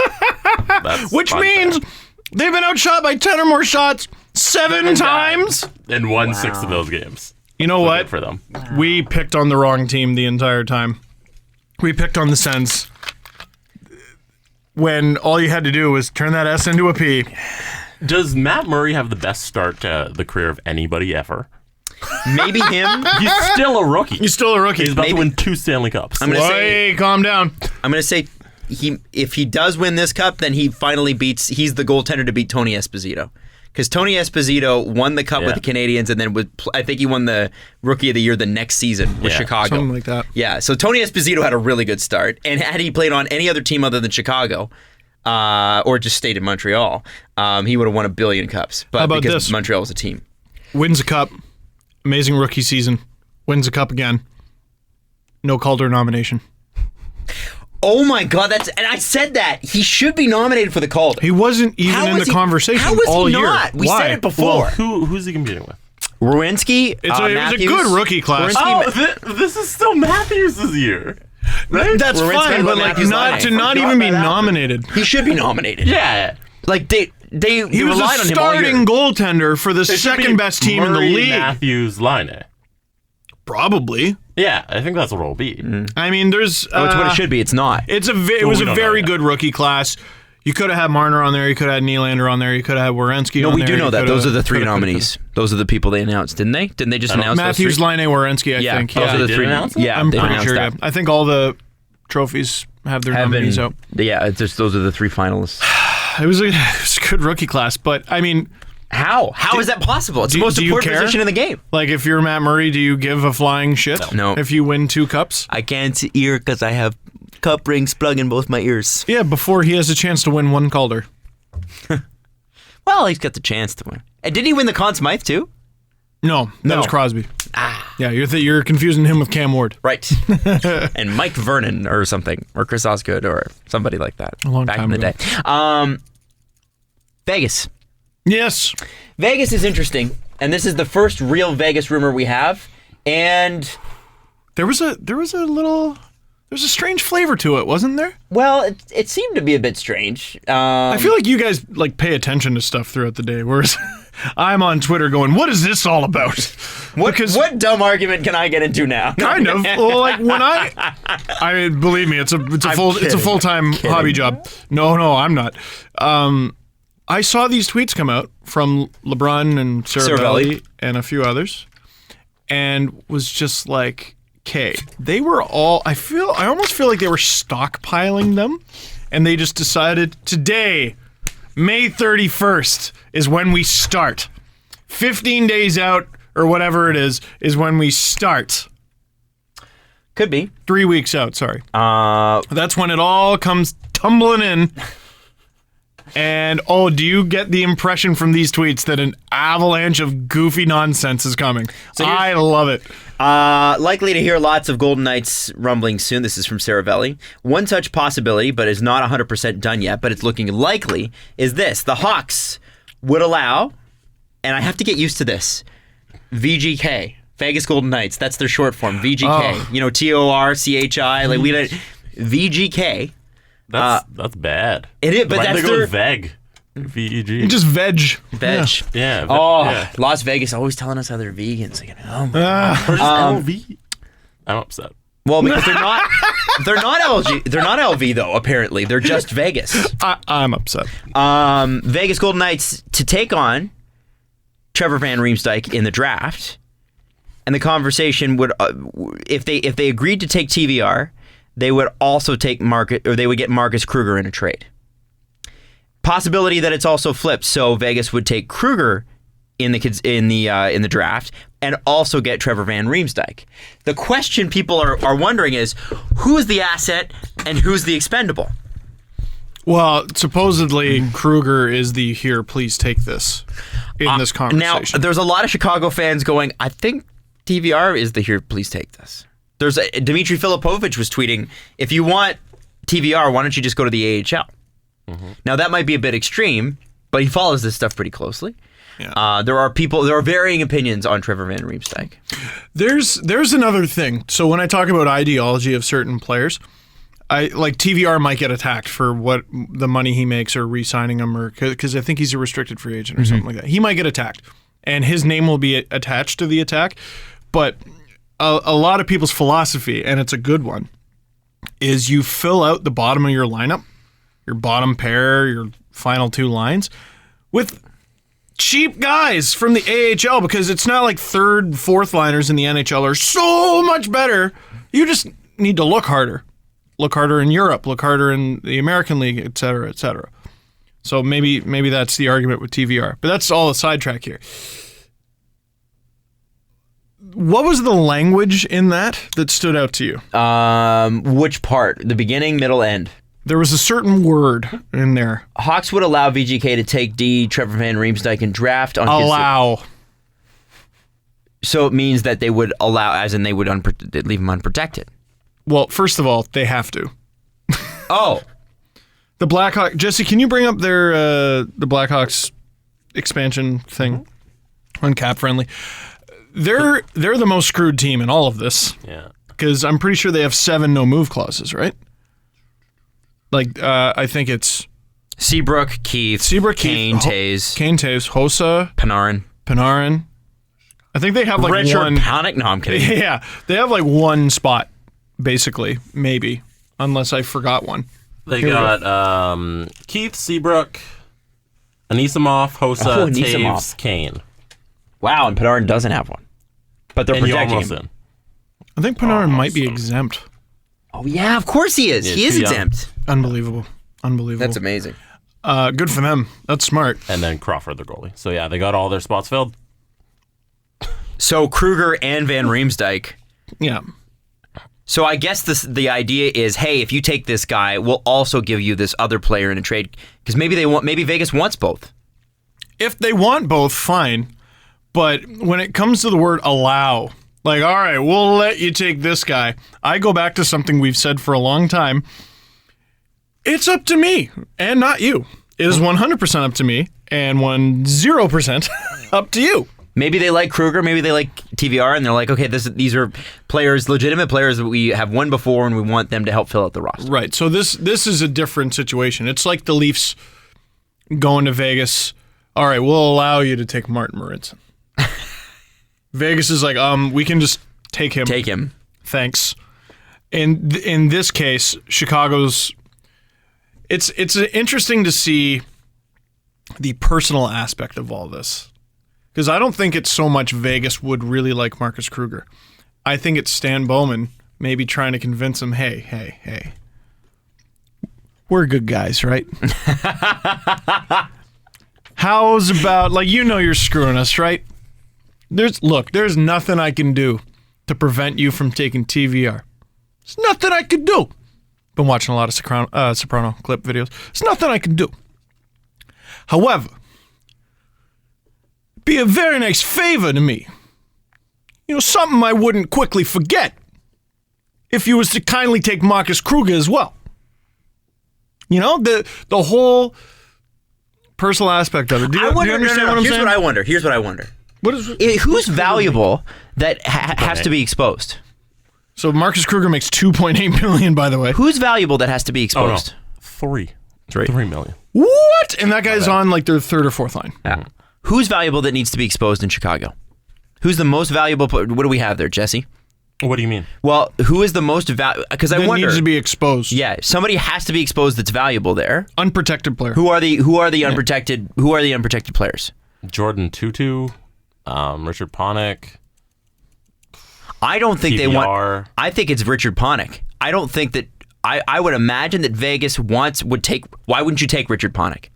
Which means they've been outshot by 10 or more shots 7 times
and won 6 of those games.
You know what?
Good for them.
We picked on the wrong team the entire time. We picked on the Sens when all you had to do was turn that S into a P.
Does Matt Murray have the best start to the career of anybody ever?
Maybe him.
He's still a rookie.
He's still a rookie.
He's about to win 2 Stanley Cups.
I'm gonna say,
calm down.
I'm going to say if he does win this cup, then he's the goaltender to beat Tony Esposito. Because Tony Esposito won the cup with the Canadiens, and then I think he won the Rookie of the Year the next season with Chicago.
Something like that.
Yeah, so Tony Esposito had a really good start. And had he played on any other team other than Chicago, or just stayed in Montreal, he would have won 1 billion cups. But
How about
because
this?
Montreal was a team.
Wins a cup. Amazing rookie season. Wins a cup again. No Calder nomination.
Oh my God, and I said that. He should be nominated for the Calder.
He wasn't even in the conversation all year.
How was he not? We said it before.
Well, who's he competing with?
Rowinski,
it was a good rookie class.
This is still Matthews' year. Right?
That's fine, but not even be nominated.
He should be nominated.
Yeah.
Like he
was a starting goaltender for the second best team in the league.
Matthews, Line.
Probably.
Yeah, I think that's what it'll be.
I mean, there's...
it's what it should be. It's not.
It was a very good rookie class. You could have had Marner on there. You could have had Nylander on there. You could have had Werenski on there.
No, we do know that. Those are the 3 nominees. Those are the people they announced, didn't they? Didn't they just announce
Matthews,
those 3?
Line, Werenski, I think.
Those are the 3. Yeah,
I'm pretty sure. Yeah. I think all the trophies have their nominees out.
Yeah, it's just those are the 3 finalists.
It was a good rookie class, but I mean...
How is that possible? It's the most important position in the game.
Like, if you're Matt Murray, do you give a flying shit?
No.
If you win 2 cups?
I can't hear because I have cup rings plugged in both my ears.
Yeah, before he has a chance to win 1 Calder.
Well, he's got the chance to win. And did he win the Conn Smythe too?
No, that was Crosby. Yeah, you're confusing him with Cam Ward.
Right. And Mike Vernon or something, or Chris Osgood or somebody like that.
A long time
in the
ago.
day. Vegas.
Yes.
Vegas is interesting, and this is the first real Vegas rumor we have. And
there's a strange flavor to it, wasn't there?
Well, it seemed to be a bit strange.
I feel like you guys pay attention to stuff throughout the day, whereas I'm on Twitter going, "What is this all about?"
What dumb argument can I get into now?
Kind of. Well, like when I mean, believe me, it's a full-time hobby job. No, I'm not. I saw these tweets come out from LeBron and Saravelli and a few others, and was just like, okay, they were all, I almost feel like they were stockpiling them, and they just decided today, May 31st, is when we start. 15 days out, or whatever it is when we start.
Could be.
3 weeks out, sorry. That's when it all comes tumbling in. And, do you get the impression from these tweets that an avalanche of goofy nonsense is coming? I love it.
Likely to hear lots of Golden Knights rumbling soon. This is from Saravelli. One such possibility, but is not 100% done yet, but it's looking likely, is this. The Hawks would allow, and I have to get used to this, VGK. Vegas Golden Knights. That's their short form. VGK. You know, TORCHI. Like we don't... VGK.
That's bad.
It is, but that's their
VEG. VEG.
Just veg.
Veg.
Yeah.
Las Vegas always telling us how they're vegans. Like,
I'm upset.
Well, because they're not LG. They're not LV though. Apparently, they're just Vegas.
I'm upset.
Vegas Golden Knights to take on Trevor Van Riemsdyk in the draft, and the conversation would, if they agreed to take TVR. They would also take they would get Marcus Kruger in a trade. Possibility that it's also flipped, so Vegas would take Kruger in the draft and also get Trevor Van Riemsdyk. The question people are wondering is who is the asset and who's the expendable?
Well, supposedly Kruger is the here, please take this in this conversation.
Now, there's a lot of Chicago fans going, I think TVR is the here, please take this. Dmitry Filipovich was tweeting, if you want TVR, why don't you just go to the AHL? Mm-hmm. Now, that might be a bit extreme, but he follows this stuff pretty closely. Yeah. There are varying opinions on Trevor Van Riemsdyk.
There's another thing. So when I talk about ideology of certain players, TVR might get attacked for what the money he makes or re-signing him, or because I think he's a restricted free agent or something like that. He might get attacked, and his name will be attached to the attack, but... A lot of people's philosophy, and it's a good one, is you fill out the bottom of your lineup, your bottom pair, your final two lines, with cheap guys from the AHL, because it's not like third, fourth liners in the NHL are so much better. You just need to look harder. Look harder in Europe, look harder in the American League, et cetera, et cetera. So maybe that's the argument with TVR. But that's all a sidetrack here. What was the language in that stood out to you?
Which part? The beginning, middle, end?
There was a certain word in there.
Hawks would allow VGK to take Trevor Van Riemsdyk and draft on
allow.
So it means that they would allow, as in they would leave him unprotected.
Well, first of all, they have to.
Oh.
The Blackhawks... Jesse, can you bring up their the Blackhawks expansion thing on Cap Friendly? They're the most screwed team in all of this. Yeah. Because I'm pretty sure they have 7 no-move clauses, right? Like, I think it's...
Seabrook, Keith, Kane, Taves.
Hossa. Panarin. I think they have like
Richard
one...
Panik? No, I'm kidding.
Yeah. They have like one spot, basically. Maybe. Unless I forgot one.
They got Keith, Seabrook, Anisimov, Hossa, Taves, Kane.
Wow, and Panarin doesn't have one. But they're protecting him.
I think Panarin might be exempt.
Oh, yeah, of course he is. He is exempt.
Unbelievable.
That's amazing.
Good for them. That's smart.
And then Crawford, their goalie. So, yeah, they got all their spots filled.
So, Kruger and Van Riemsdyk.
Yeah.
So, I guess the idea is, hey, if you take this guy, we'll also give you this other player in a trade. Because maybe Vegas wants both.
If they want both, fine. But when it comes to the word allow, like, all right, we'll let you take this guy. I go back to something we've said for a long time. It's up to me and not you. It is 100% up to me and 0% up to you.
Maybe they like Kruger, maybe they like TVR, and they're like, okay, these are players, legitimate players that we have won before, and we want them to help fill out the roster.
Right. So this is a different situation. It's like the Leafs going to Vegas. All right, we'll allow you to take Martin Marincin. Vegas is like, we can just take him.
Take him.
Thanks. In this case, Chicago's... It's interesting to see the personal aspect of all this. Because I don't think it's so much Vegas would really like Marcus Kruger. I think it's Stan Bowman maybe trying to convince him, hey. We're good guys, right? How's about, like, you're screwing us, right? There's nothing I can do to prevent you from taking TVR. There's nothing I can do. Been watching a lot of Soprano clip videos. There's nothing I can do. However, be a very nice favor to me. Something I wouldn't quickly forget if you was to kindly take Marcus Kruger as well. The whole personal aspect of it. Do you understand what I'm saying?
Here's what I wonder. Who's valuable that has to be exposed?
So Marcus Kruger makes $2.8 million, by the way.
Who's valuable that has to be exposed?
Oh, no. $3 million.
What? And that guy's on like their third or fourth line.
Yeah. Who's valuable that needs to be exposed in Chicago? Who's the most valuable? What do we have there, Jesse?
What do you mean?
Well, who is the most valuable? Because I wonder.
Needs to be exposed.
Yeah, somebody has to be exposed that's valuable there.
Unprotected player.
Who are the unprotected? Who are the unprotected players?
Jordan Tutu, Richard Panik.
I don't think
TVR.
they want. I think it's Richard Panik. I don't think that. I would imagine that Vegas would take. Why wouldn't you take Richard Panik?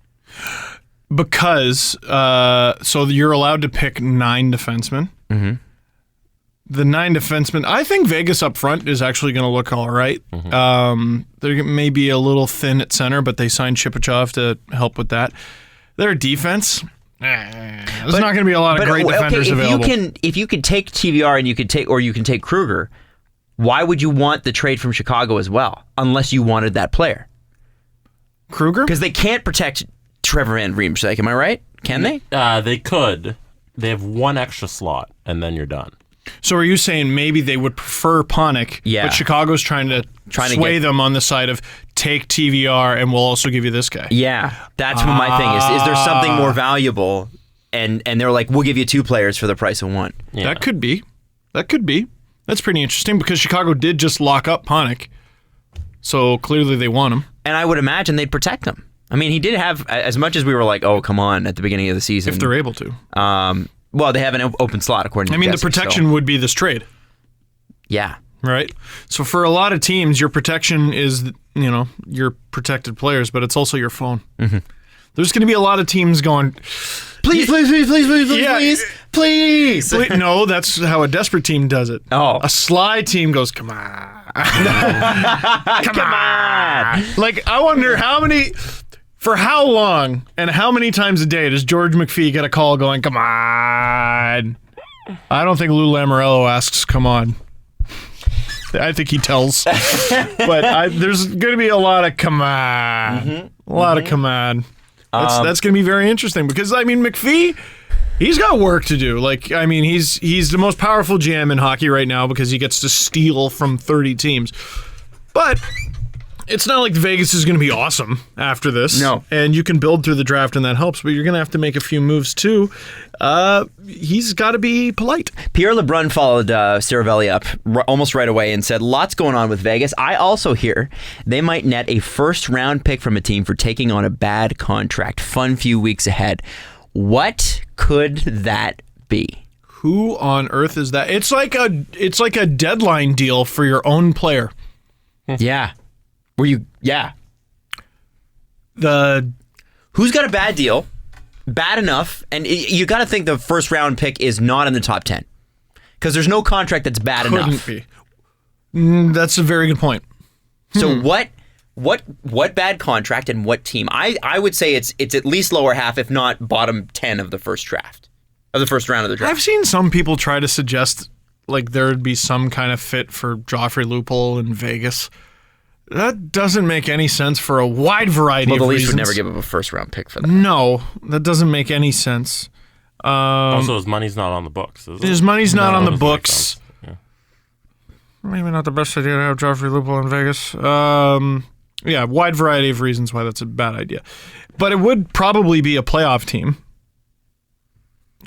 Because so you're allowed to pick 9 defensemen. Mm-hmm. The 9 defensemen, I think Vegas up front is actually going to look all right. Mm-hmm. They're maybe a little thin at center, but they signed Shipachyov to help with that. Their defense, there's not going to be a lot of great defenders available.
If you can take TVR and you can take Kruger, why would you want the trade from Chicago as well, unless you wanted that player?
Kruger?
Because they can't protect Trevor Van Riemsdyk, am I right? Can they?
They could. They have 1 extra slot, and then you're done.
So are you saying maybe they would prefer Panik, but Chicago's trying to sway them on the side of take TVR and we'll also give you this guy?
Yeah, that's what my thing is. Is there something more valuable? And they're like, we'll give you 2 players for the price of 1.
Yeah. That could be. That's pretty interesting because Chicago did just lock up Panik. So clearly they want him.
And I would imagine they'd protect him. I mean, he did have, as much as we were like, oh, come on, at the beginning of the season.
If they're able to.
Well, they have an open slot, according to Jesse,
the protection would be this trade.
Yeah.
Right? So for a lot of teams, your protection is, your protected players, but it's also your phone. Mm-hmm. There's going to be a lot of teams going, please. No, that's how a desperate team does it.
Oh.
A sly team goes, come on. Come on. Like, I wonder for how long and how many times a day does George McPhee get a call going, come on? I don't think Lou Lamoriello asks, come on. I think he tells. But there's going to be a lot of come on. Mm-hmm. A lot of come on. That's going to be very interesting because, McPhee, he's got work to do. He's the most powerful GM in hockey right now because he gets to steal from 30 teams. But it's not like Vegas is going to be awesome after this.
No.
And you can build through the draft and that helps, but you're going to have to make a few moves too. He's got to be polite.
Pierre LeBrun followed Saravelli up almost right away and said, lots going on with Vegas. I also hear they might net a first-round pick from a team for taking on a bad contract. Fun few weeks ahead. What could that be?
Who on earth is that? It's like a deadline deal for your own player.
Yeah. Yeah. Who's got a bad deal? Bad enough, and you got to think the first round pick is not in the top 10 because there's no contract that's bad enough.
Couldn't be. That's a very good point.
So what bad contract and what team? I would say it's at least lower half, if not bottom 10 of the first round of the draft.
I've seen some people try to suggest like there would be some kind of fit for Joffrey Lupul in Vegas. That doesn't make any sense for a wide variety of reasons.
Well, the Leafs would never give up a first-round pick for that.
No, that doesn't make any sense.
Also, his money's not on the books, is it?
His money's not on the books. Yeah. Maybe not the best idea to have Joffrey Lupul in Vegas. Yeah, wide variety of reasons why that's a bad idea. But it would probably be a playoff team.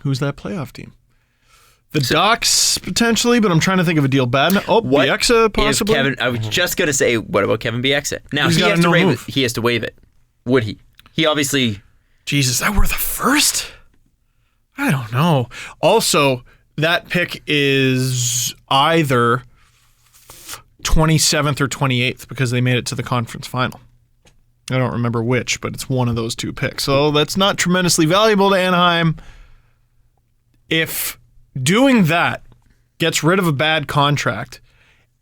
Who's that playoff team? The Ducks, potentially, but I'm trying to think of a deal bad. Bieksa, possibly?
I was just going to say, what about Kevin Bieksa? Now, he has to waive it. Would he? He obviously...
Jesus, is that worth a first? I don't know. Also, that pick is either 27th or 28th because they made it to the conference final. I don't remember which, but it's one of those two picks. So that's not tremendously valuable to Anaheim. If doing that gets rid of a bad contract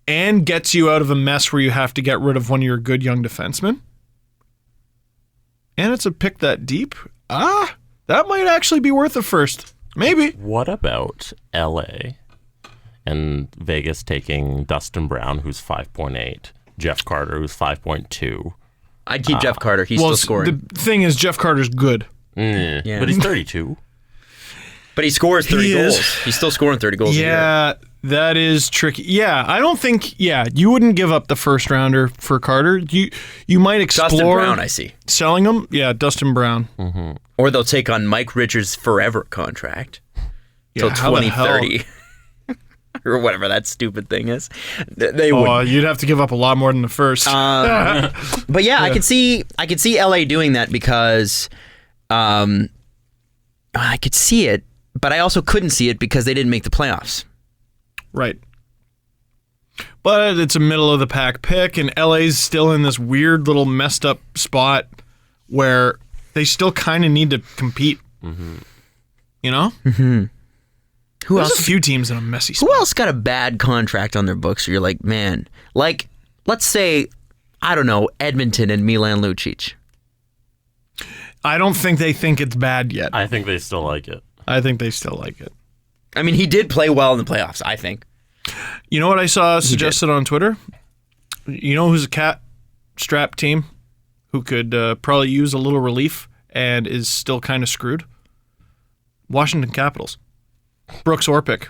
and gets you out of a mess where you have to get rid of one of your good young defensemen, and it's a pick that deep, that might actually be worth a first. Maybe.
What about LA and Vegas taking Dustin Brown, who's 5.8, Jeff Carter, who's 5.2?
I'd keep Jeff Carter. He's still scoring.
The thing is, Jeff Carter's good.
Yeah.
But he's 32.
But he scores 30 goals. He's still scoring 30 goals a year.
Yeah, that is tricky. Yeah, I don't think, you wouldn't give up the first rounder for Carter. You might explore
Dustin Brown, I see.
Selling him. Yeah, Dustin Brown.
Mm-hmm.
Or they'll take on Mike Richards' forever contract till 2030. Or whatever that stupid thing is. They would.
You'd have to give up a lot more than the first.
But yeah, I could see LA doing that because I could see it, but I also couldn't see it because they didn't make the playoffs.
Right. But it's a middle of the pack pick, and LA's still in this weird little messed up spot where they still kind of need to compete. Mm-hmm. You know? Mm-hmm. There's a few teams in a messy spot.
Who else got a bad contract on their books where you're like, man, like, let's say, I don't know, Edmonton and Milan Lucic.
I don't think they think it's bad yet.
I think they still like it.
I think they still like it.
I mean, he did play well in the playoffs, I think.
You know what I saw suggested on Twitter? You know who's a cat-strapped team who could probably use a little relief and is still kind of screwed? Washington Capitals. Brooks Orpik.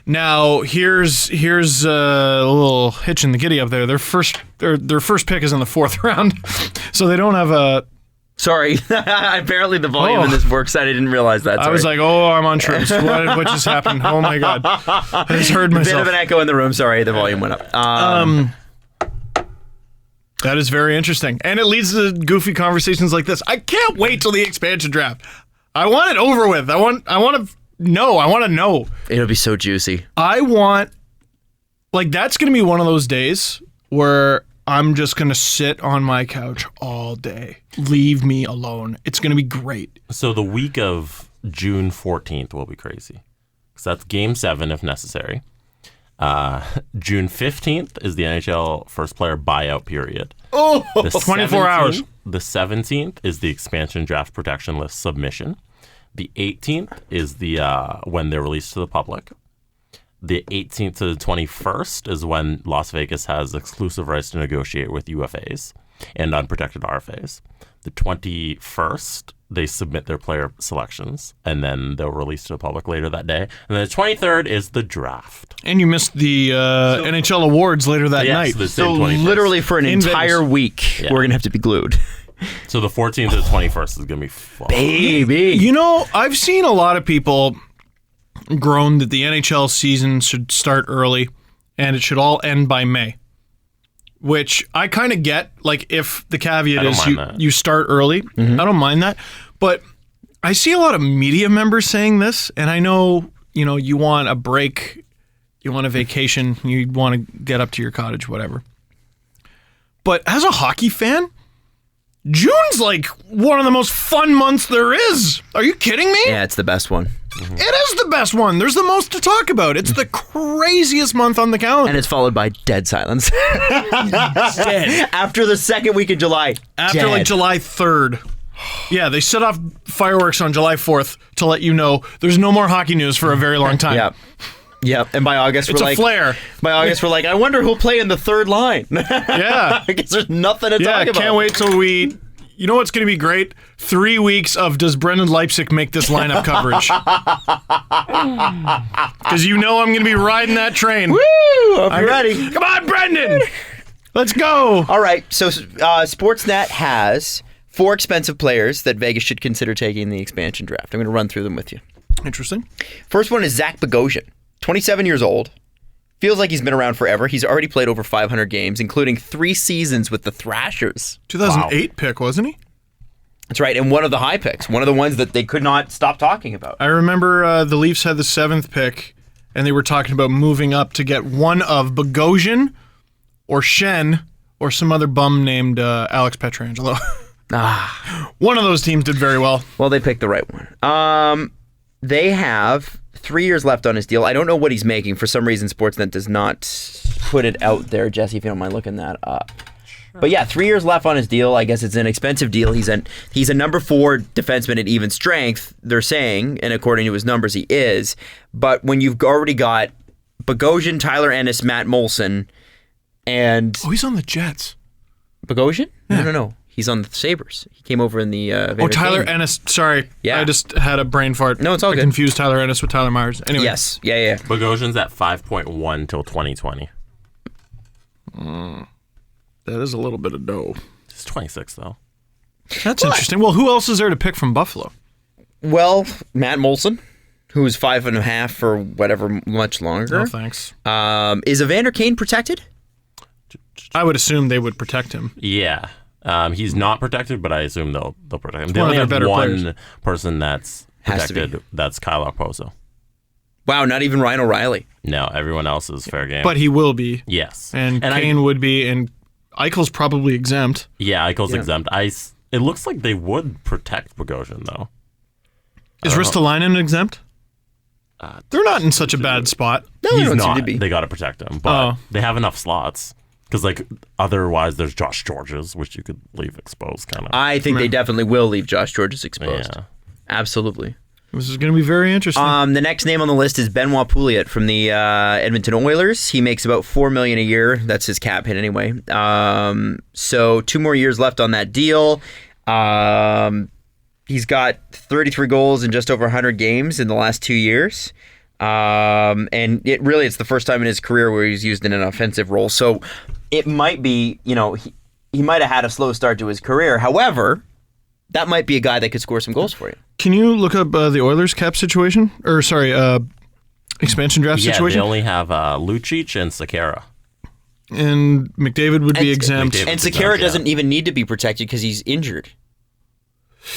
Now, here's a little hitch in the giddy up there. Their first pick is in the 4th round, so they don't have a...
Sorry. Apparently the volume in this works. I didn't realize that. Sorry.
I was like, I'm on shrooms. What just happened? Oh, my God. I just heard myself.
A bit of an echo in the room. Sorry, the volume went up.
That is very interesting. And it leads to goofy conversations like this. I can't wait till the expansion draft. I want it over with. I want to know.
It'll be so juicy.
That's going to be one of those days where I'm just going to sit on my couch all day. Leave me alone. It's going to be great.
So the week of June 14th will be crazy. Because that's Game 7 if necessary. June 15th is the NHL first player buyout period.
24 hours.
The 17th is the expansion draft protection list submission. The 18th is the when they're released to the public. The 18th to the 21st is when Las Vegas has exclusive rights to negotiate with UFAs and unprotected RFAs. The 21st, they submit their player selections, and then they'll release to the public later that day. And then the 23rd is the draft.
And you missed the NHL awards later that night.
So literally for an entire week, we're going to have to be glued.
So the 14th to the 21st is going to be fun.
Baby.
You know, I've seen a lot of people groan that the NHL season should start early and it should all end by May. Which I kind of get, like, if the caveat is you start early. Mm-hmm. I don't mind that. But I see a lot of media members saying this, and I know, you want a break, you want a vacation, you want to get up to your cottage, whatever. But as a hockey fan, June's like one of the most fun months there is. Are you kidding me?
Yeah, it's the best one.
Mm-hmm. It is the best one. There's the most to talk about. It's the craziest month on the calendar.
And it's followed by dead silence. Dead. After the second week of July.
After like July 3rd. Yeah, they set off fireworks on July 4th to let you know there's no more hockey news for a very long time.
Yep. And by August,
it's
we're
a flare.
By August, we're like, I wonder who'll play in the third line.
Yeah.
Because there's nothing to talk about.
Can't wait till we... You know what's going to be great? 3 weeks of does Brendan Leipzig make this lineup coverage? Because I'm going to be riding that train.
Woo! I'm ready.
Come on, Brendan! Let's go!
All right, so Sportsnet has 4 expensive players that Vegas should consider taking in the expansion draft. I'm going to run through them with you.
Interesting.
First one is Zach Bogosian, 27 years old. Feels like he's been around forever. He's already played over 500 games, including 3 seasons with the Thrashers.
2008 pick, wasn't he?
That's right, and one of the high picks, one of the ones that they could not stop talking about.
I remember the Leafs had the 7th pick, and they were talking about moving up to get one of Bogosian or Shen or some other bum named Alex Pietrangelo. One of those teams did very well.
Well, they picked the right one. They have 3 years left on his deal. I don't know what he's making. For some reason, Sportsnet does not put it out there. Jesse, if you don't mind looking that up. But yeah, 3 years left on his deal. I guess it's an expensive deal. He's a number 4 defenseman at even strength, they're saying, and according to his numbers, he is. But when you've already got Bogosian, Tyler Ennis, Matt Molson, and...
Oh, he's on the Jets.
Bogosian? Yeah. No. He's on the Sabres. He came over in the...
Tyler Ennis. Sorry.
Yeah.
I just had a brain fart.
No, it's all
I
good.
confused Tyler Ennis with Tyler Myers. Anyway.
Yes. Yeah.
Bogosian's at 5.1 till 2020.
That is a little bit of dough.
He's 26, though.
That's interesting. Well, who else is there to pick from Buffalo?
Well, Matt Molson, who's 5.5 for whatever much longer.
No, thanks.
Is Evander Kane protected?
I would assume they would protect him.
Yeah. He's not protected, but I assume they'll protect him. They
one
only
of
have
their better
one
players.
person that's
Has to be.
protected. That's Kyle Okposo.
Wow, not even Ryan O'Reilly.
No, everyone else is fair game.
But he will be.
yes.
And Kane would be, and Eichel's probably exempt.
Yeah, Eichel's exempt. It looks like they would protect Bogosian, though.
Is Ristolainen exempt? They're not in such a bad spot.
No, they
He's
don't seem
not.
to be.
They got to protect him, but they have enough slots. Because, otherwise there's Josh Georges, which you could leave exposed, kind of.
I think they definitely will leave Josh Georges exposed.
Yeah.
Absolutely.
This is going to be very interesting.
The next name on the list is Benoit Pouliot from the Edmonton Oilers. He makes about $4 million a year. That's his cap hit anyway. So 2 more years left on that deal. He's got 33 goals in just over 100 games in the last 2 years. And it's the first time in his career where he's used in an offensive role. So it might be, he might have had a slow start to his career. However, that might be a guy that could score some goals for you.
Can you look up the Oilers cap situation? Or, sorry, expansion draft situation?
Yeah, they only have Lucic and Sekera.
And McDavid would be exempt.
McDavid.
And Sekera doesn't even need to be protected because he's injured.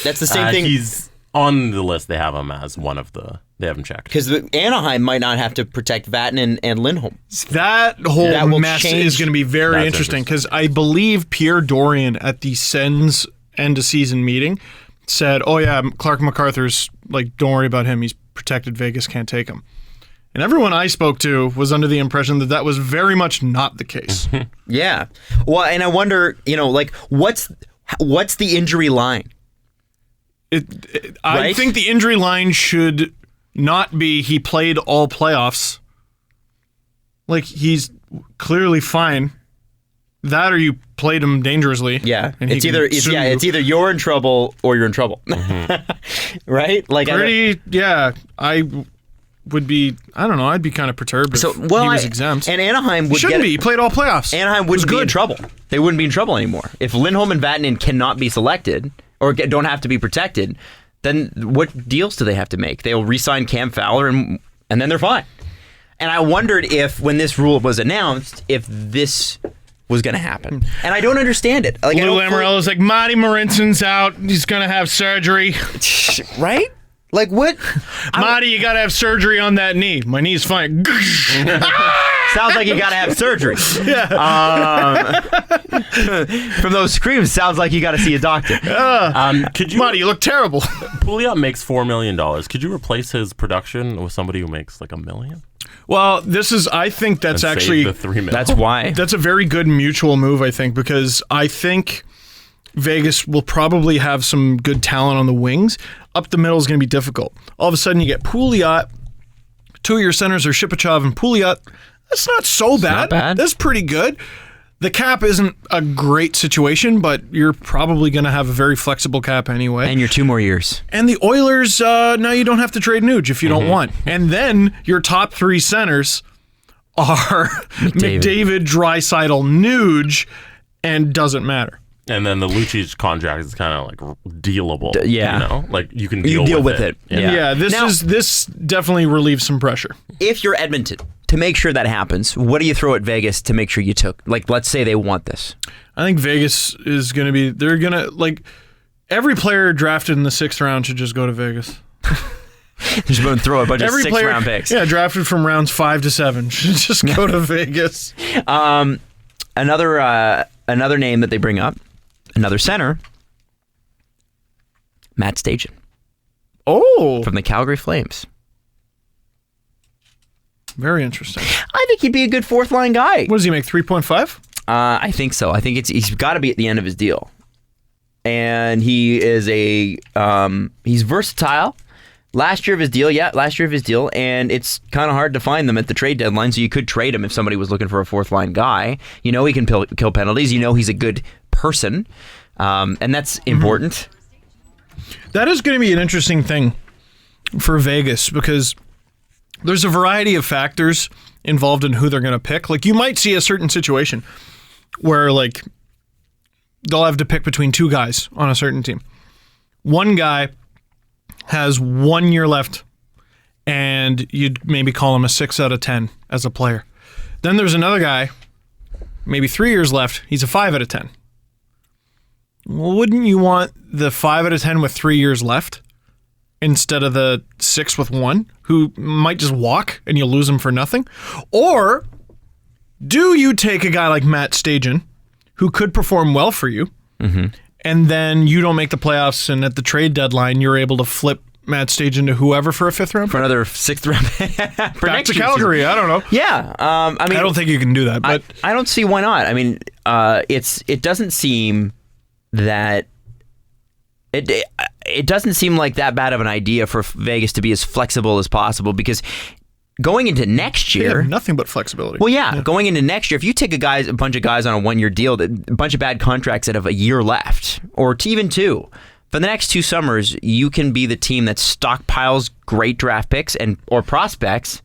That's the same thing.
He's on the list. They have him as one of the... They haven't checked.
Because Anaheim might not have to protect Vatanen and Lindholm.
That whole
That will
mess
change.
is going to be very
That's
interesting because I believe Pierre Dorian at the Sens end of season meeting said, "Oh yeah, Clark MacArthur's don't worry about him. He's protected. Vegas can't take him." And everyone I spoke to was under the impression that was very much not the case.
Yeah. Well, and I wonder, what's the injury line?
I
Right?
think the injury line should not be he played all playoffs. He's clearly fine. That or you played him dangerously.
Yeah.
and he
It's
can
either
sue you.
it's either you're in trouble or you're in trouble. Right?
I would be. I don't know. I'd be kind of perturbed if he was exempt.
And Anaheim
He
would
shouldn't be. He played all playoffs.
Anaheim
It was
wouldn't be in
good.
trouble. They wouldn't be in trouble anymore. If Lindholm and Vatanen cannot be selected or don't have to be protected, then what deals do they have to make? They'll re-sign Cam Fowler and then they're fine. And I wondered if, when this rule was announced, if this was going to happen. And I don't understand it.
Lou Lamoriello's like, Marty Marinson's out. He's going to have surgery.
Right? Like what?
Marty, you got to have surgery on that knee. My knee's fine.
Sounds like you got to have surgery.
Yeah.
From those screams, sounds like you got to see a doctor.
Marty, you look terrible.
Pouliot makes $4 million. Could you replace his production with somebody who makes $1 million?
Well, I think that's
And
actually,
save the $3 million.
That's why.
that's a very good mutual move, I think, because I think Vegas will probably have some good talent on the wings. Up the middle is going to be difficult. All of a sudden, you get Pouliot. 2 of your centers are Shipachyov and Pouliot. That's not so bad.
not bad.
That's pretty good. The cap isn't a great situation, but you're probably going to have a very flexible cap anyway.
And your 2 more years.
And the Oilers, now you don't have to trade Nuge if you don't want. And then your top 3 centers are McDavid, Draisaitl, Nuge, and doesn't matter.
And then the Lucic contract is kind of dealable.
Yeah.
You can
You
deal with
it.
Yeah, this definitely relieves some pressure.
If you're Edmonton, to make sure that happens, what do you throw at Vegas to make sure you took? Let's say they want this.
I think Vegas is going to be, they're going to, Every player drafted in the 6th round should just go to Vegas.
Just going to throw a bunch of 6th-round picks.
Yeah, drafted from rounds 5 to 7 should just go to Vegas.
Another name that they bring up, another center, Matt Stajan.
Oh.
From the Calgary Flames.
Very interesting.
I think he'd be a good 4th-line guy.
What does he make, 3.5?
I think so. I think he's got to be at the end of his deal. And he is he's versatile. Last year of his deal, and it's kind of hard to find them at the trade deadline, so you could trade him if somebody was looking for a 4th-line guy. You know he can kill penalties. You know he's a good person, and that's important.
That is going to be an interesting thing for Vegas because there's a variety of factors involved in who they're going to pick. Like, you might see a certain situation where, like, they'll have to pick between 2 guys on a certain team. One guy has 1 year left, and you'd maybe call him a 6 out of 10 as a player. Then there's another guy, maybe 3 years left. He's a 5 out of 10. Well, wouldn't you want the 5 out of 10 with 3 years left instead of the 6 with 1 who might just walk and you lose him for nothing? Or do you take a guy like Matt Stajan who could perform well for you, and then you don't make the playoffs, and at the trade deadline, you're able to flip Matt Stajan to whoever for a 5th round?
For another 6th round.
Back to Calgary, I don't know.
Yeah. I mean,
I don't think you can do that, but
I don't see why not. I mean, it doesn't seem that it doesn't seem like that bad of an idea for Vegas to be as flexible as possible, because going into next year,
they have nothing but flexibility.
Well, yeah, going into next year, if you take a bunch of guys on a 1 year deal, a bunch of bad contracts that have a year left, or even 2, for the next 2 summers, you can be the team that stockpiles great draft picks or prospects,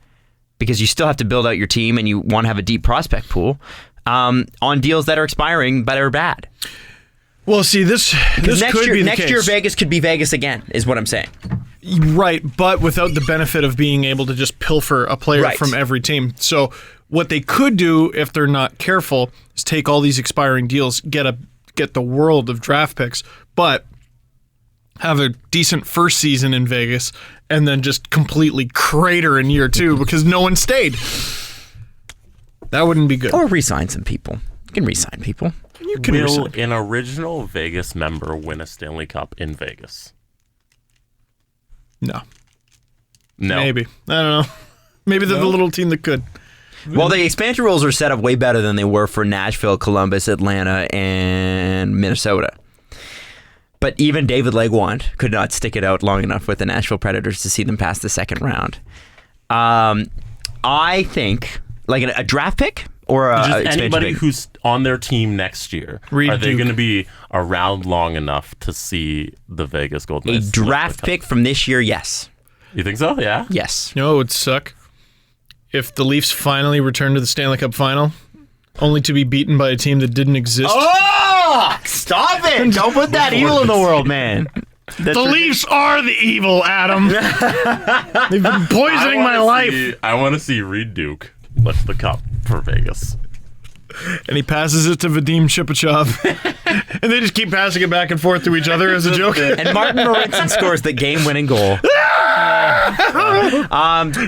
because you still have to build out your team and you want to have a deep prospect pool, on deals that are expiring but are bad.
Well, see, this could be the case.
Next year, Vegas could be Vegas again, is what I'm saying.
Right, but without the benefit of being able to just pilfer a player from every team. So what they could do, if they're not careful, is take all these expiring deals, get the world of draft picks, but have a decent first season in Vegas, and then just completely crater in year 2 because no one stayed. That wouldn't be good.
Or re-sign some people. You can re-sign people.
Will an original Vegas member win a Stanley Cup in Vegas?
No.
No.
Maybe. I don't know. Maybe they're the little team that could.
Well, the expansion rules are set up way better than they were for Nashville, Columbus, Atlanta, and Minnesota. But even David Legwand could not stick it out long enough with the Nashville Predators to see them past the 2nd round. I think, like a draft pick or
anybody
pick?
who's on their team next year, are they going to be around long enough to see the Vegas Golden Knights?
A draft pick from this year, yes.
You think so? Yeah?
Yes.
You know, it would suck if the Leafs finally return to the Stanley Cup final, only to be beaten by a team that didn't exist.
Oh! Stop it! Don't put that evil in the world, man.
The Leafs are the evil, Adam. They've been poisoning my life.
I want to see Reed Duke lift the cup for Vegas.
And he passes it to Vadim Shipachyov. And they just keep passing it back and forth to each other as a joke.
And Martin Marincin scores the game-winning goal.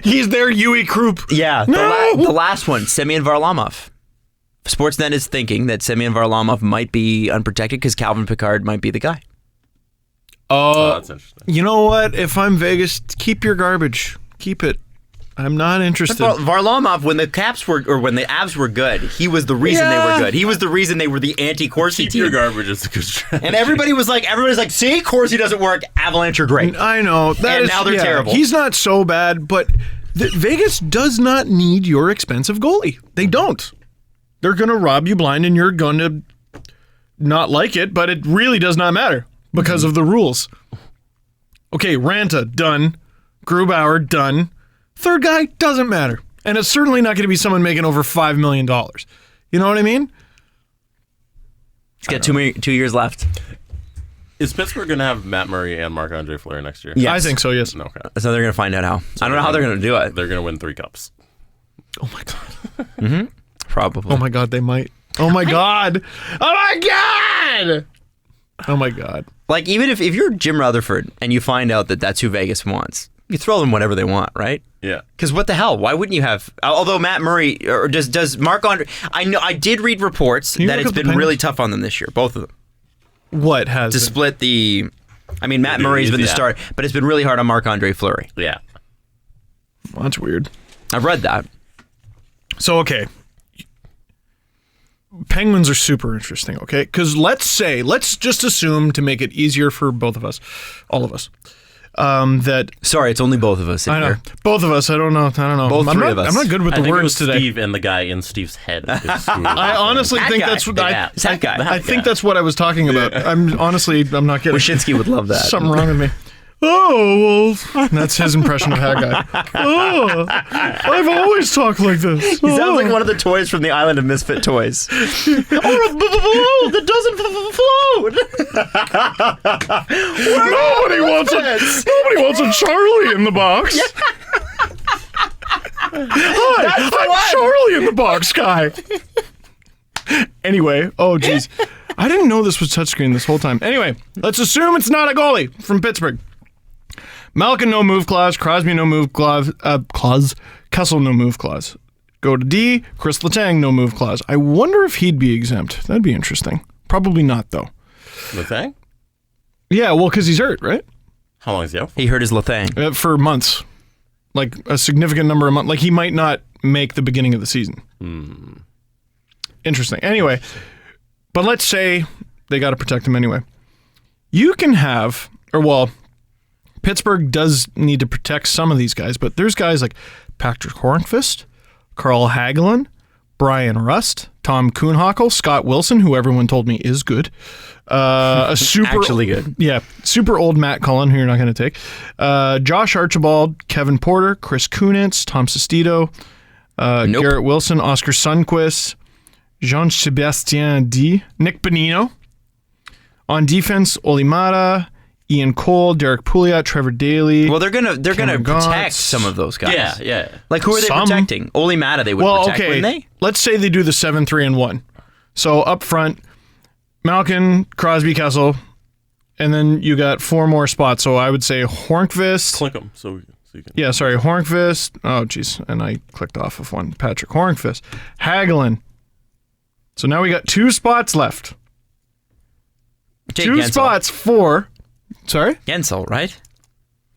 He's their Yui Krupp.
Yeah. The last one, Semyon Varlamov. Sportsnet is thinking that Semyon Varlamov might be unprotected because Calvin Pickard might be the guy.
Oh, that's interesting.
You know what? If I'm Vegas, keep your garbage. Keep it. I'm not interested.
Varlamov, when the Caps were, or when the Avs were good, he was the reason they were good. He was the reason they were the anti-Corsi team.
Keep your garbage is a good strategy.
And everybody's like, see, Corsi doesn't work. Avalanche are great.
I know.
Now they're terrible.
He's not so bad, but Vegas does not need your expensive goalie. They don't. They're going to rob you blind, and you're going to not like it, but it really does not matter because of the rules. Okay, Ranta, done. Grubauer, done. Third guy, doesn't matter. And it's certainly not going to be someone making over $5 million. You know what I mean?
He's got 2 years left.
Is Pittsburgh going to have Matt Murray and Marc-Andre Fleury next year?
Yes. I think so, yes.
Okay.
So they're going to find out how. I don't know how they're going to do it.
They're going to win 3 cups.
Oh, my God.
Mm-hmm. Probably.
Oh, my God, they might. Oh, my God. Oh, my God! Oh, my God.
Like, even if you're Jim Rutherford and you find out that that's who Vegas wants, you throw them whatever they want, right?
Yeah.
Because what the hell? Why wouldn't you have? Although Matt Murray or does Marc-Andre? I did read reports that it's been really tough on them this year, both of them.
What has
to split the? I mean, Matt Murray's been the starter, but it's been really hard on Marc-Andre Fleury.
Yeah.
Well, that's weird.
I've read that.
So okay. Penguins are super interesting, okay? Because let's just assume, to make it easier for both of us, all of us, that...
Sorry, it's only both of us in
I know.
here.
Both of us, I don't know.
Both three of us.
I'm not good with the words today.
Steve and the guy in Steve's head.
I honestly think that's what I think that's what I was talking about. I'm not kidding.
Wyshynski would love that.
Something wrong with me. Oh, well, that's his impression of Haggai. Oh, I've always talked like this.
He sounds like one of the toys from the Island of Misfit Toys. That doesn't float.
Nobody wants a Charlie in the box. Hi, I'm Charlie in the box guy. Anyway, oh geez. I didn't know this was touchscreen this whole time. Anyway, let's assume it's not a goalie from Pittsburgh. Malkin, no move clause. Crosby, no move clause. Kessel, no move clause. Go to D. Chris Letang, no move clause. I wonder if he'd be exempt. That'd be interesting. Probably not, though.
Letang?
Yeah, well, because he's hurt, right?
How long is he out for?
He hurt his Letang.
For months. Like, a significant number of months. Like, he might not make the beginning of the season. Interesting. Anyway, but let's say they got to protect him anyway. You can have, Pittsburgh does need to protect some of these guys, but there's guys like Patrick Hornqvist, Carl Hagelin, Brian Rust, Tom Kuhnhackl, Scott Wilson, who everyone told me is good. A super
Actually good.
Yeah, super old Matt Cullen, who you're not going to take. Josh Archibald, Kevin Porter, Chris Kunitz, Tom Sestito, Garrett Wilson, Oscar Sundqvist, Jean-Sebastien D, Nick Bonino. On defense, Olimata, Ian Cole, Derek Pouliot, Trevor Daley.
Well, they're gonna protect
Gotts.
some of those guys.
Yeah.
Like, who are they protecting? Olimata they would protect, wouldn't they?
Let's say they do the 7-3-1. So up front, Malkin, Crosby, Kessel, and then you got 4 more spots. So I would say Hornqvist.
Click them so you can.
Yeah, sorry, Hornqvist. Oh, jeez, and I clicked off of one. Patrick Hornqvist, Hagelin. So now we got 2 spots left.
Jake
2
Gensel.
spots for. Sorry?
Gensel, right?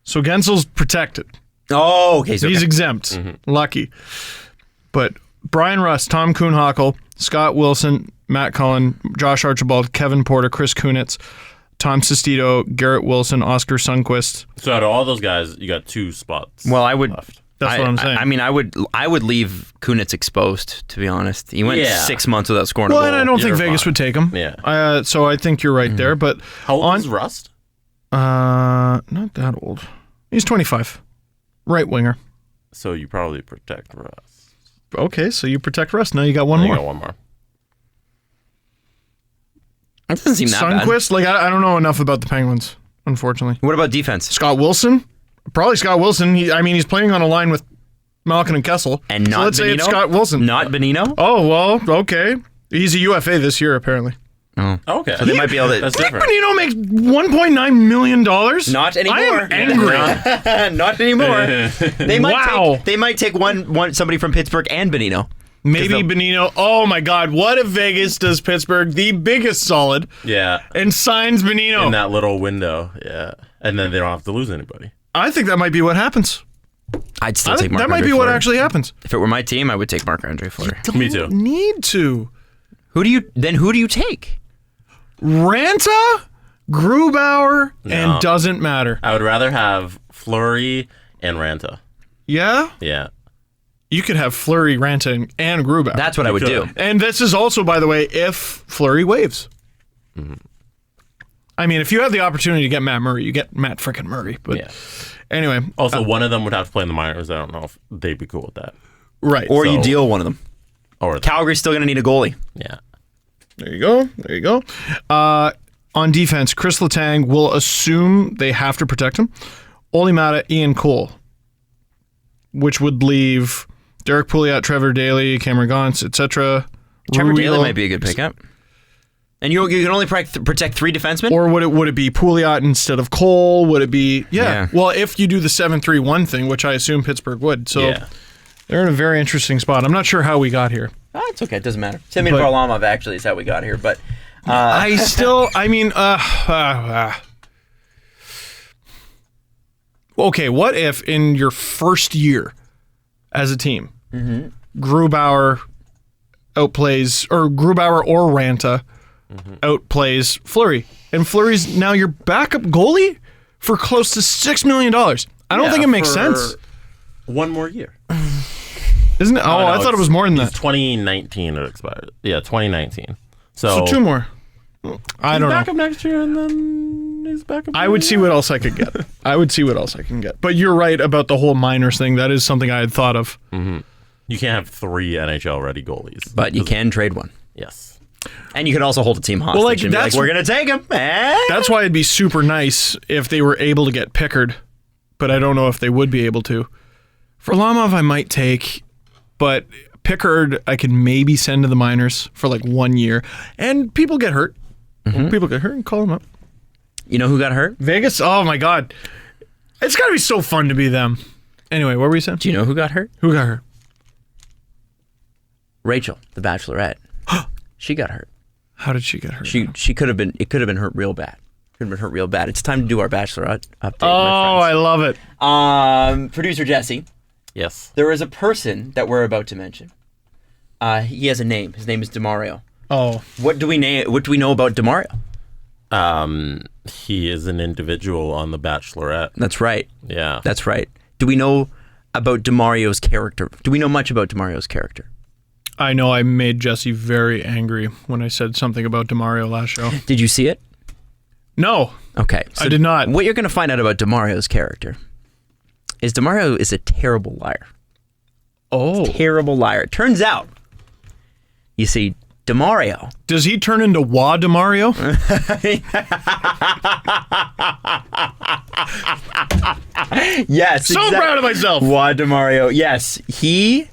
So Gensel's protected.
Oh, okay. So
He's exempt. Lucky. But Brian Rust, Tom Kuhnhackl, Scott Wilson, Matt Cullen, Josh Archibald, Kevin Porter, Chris Kunitz, Tom Sestito, Garrett Wilson, Oscar Sundqvist.
So out of all those guys, you got 2 spots.
Well, I would.
left.
That's what I'm saying.
I mean, I would leave Kunitz exposed, to be honest. He went 6 months without scoring a goal.
Well, and I don't think
You're
Vegas
fine.
would take him.
Yeah.
So I think you're right there. But
How old is Rust?
not that old. He's 25. Right winger.
So you probably protect Rust.
Okay, so you protect Rust. Now you got one
You
more.
got one more.
That doesn't seem that bad.
Sundqvist, like I don't know enough about the Penguins, unfortunately.
What about defense?
Scott Wilson? Probably Scott Wilson. He's playing on a line with Malkin and Kessel.
And
so
not
let's say it's
Bonino?
Scott Wilson.
Not Bonino?
Oh, well, okay. He's a UFA this year, apparently.
Oh.
Okay.
So they might be able to.
That's
Nick
different.
Bonino makes $1.9 million?
Not anymore.
I am angry.
Not anymore. They might
Wow.
they might take one somebody from Pittsburgh and Bonino.
Maybe Bonino. Oh, my God. What if Vegas does Pittsburgh the biggest solid
Yeah.
and signs Bonino?
In that little window. Yeah. And then they don't have to lose anybody.
I think that might be what happens.
I'd still take
That
Marc-Andre
might be what
Fleury.
actually happens.
If it were my team, I would take Marc-Andre Fleury.
Me too.
Need to.
Who do you take?
Ranta, Grubauer, and doesn't matter.
I would rather have Fleury and Ranta.
Yeah?
Yeah.
You could have Fleury, Ranta, and Grubauer.
That's what I would do.
could.
And this is also, by the way, if Fleury waves. I mean, if you have the opportunity to get Matt Murray, you get Matt frickin' Murray. But
Yeah.
anyway.
Also, one of them would have to play in the minors. I don't know if they'd be cool with that.
Right.
Or you
So-
deal one of them.
Or
Calgary's still going to need a goalie.
yeah.
There you go. There you go. On defense, Chris Letang will assume they have to protect him. Olimata, Ian Cole, which would leave Derek Pouliot, Trevor Daley, Cameron Gauntz, etc.
Trevor Daley might be a good pickup. And you can only protect 3 defensemen?
Or would it be Pouliot instead of Cole? Would it be... Yeah. Well, if you do the 7-3-1 thing, which I assume Pittsburgh would. So they're in a very interesting spot. I'm not sure how we got here.
It's okay. It doesn't matter. Semyon Varlamov actually is how we got here. But
okay, what if in your first year as a team, Grubauer outplays, or Grubauer or Ranta outplays Fleury, and Fleury's now your backup goalie for close to $6 million. I don't think it makes sense.
1 more year.
Isn't it? Oh, no, I thought it was more than that.
2019 it expired. Yeah, 2019.
So 2 more. I don't know.
Back up next year, and then he's back up.
I would see what else I could get. But you're right about the whole minors thing. That is something I had thought of.
Mm-hmm. You can't have 3 NHL-ready goalies.
But you can trade one.
Yes.
And you could also hold a team hostage and be like, we're going to take him.
That's why it'd be super nice if they were able to get Pickard, but I don't know if they would be able to. Varlamov I might take, but Pickard I could maybe send to the minors for like 1 year. And people get hurt. People get hurt and call them up.
You know who got hurt?
Vegas? Oh my God. It's got to be so fun to be them. Anyway, what were you saying?
Do you know who got hurt?
Who got hurt?
Rachel, the Bachelorette. She got hurt.
How did she get hurt?
She could have been. It could have been hurt real bad. Could have been hurt real bad. It's time to do our Bachelorette update.
Oh, I love it.
Producer Jesse.
Yes.
There is a person that we're about to mention. He has a name. His name is DeMario.
Oh.
What do we know about DeMario?
He is an individual on The Bachelorette.
That's right.
Yeah.
That's right. Do we know about DeMario's character? Do we know much about DeMario's character?
I know I made Jesse very angry when I said something about DeMario last show.
Did you see it?
No.
Okay. So
I did not.
What you're going to find out about DeMario's character is DeMario is a terrible liar.
Oh.
Terrible liar. It turns out, you see, DeMario.
Does he turn into Wa DeMario?
Yes.
So proud of myself.
Wa DeMario. Yes. He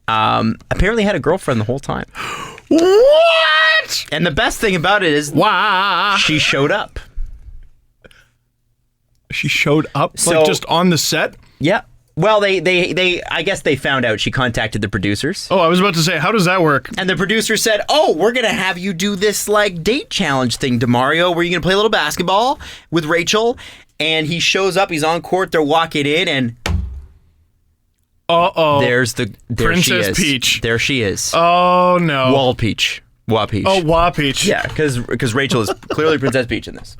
apparently had a girlfriend the whole time.
What?
And the best thing about it is she showed up.
She showed up?
So,
like just on the set?
Yeah. Well, they I guess they found out. She contacted the producers.
Oh, I was about to say, how does that work?
And the producers said, "Oh, we're gonna have you do this like date challenge thing, DeMario, where you're gonna play a little basketball with Rachel." And he shows up. He's on court. They're walking in, and there
Princess Peach.
There she is.
Oh no,
Wa-Peach. Wa-Peach.
Oh, Wa-Peach.
Yeah, because Rachel is clearly Princess Peach in this.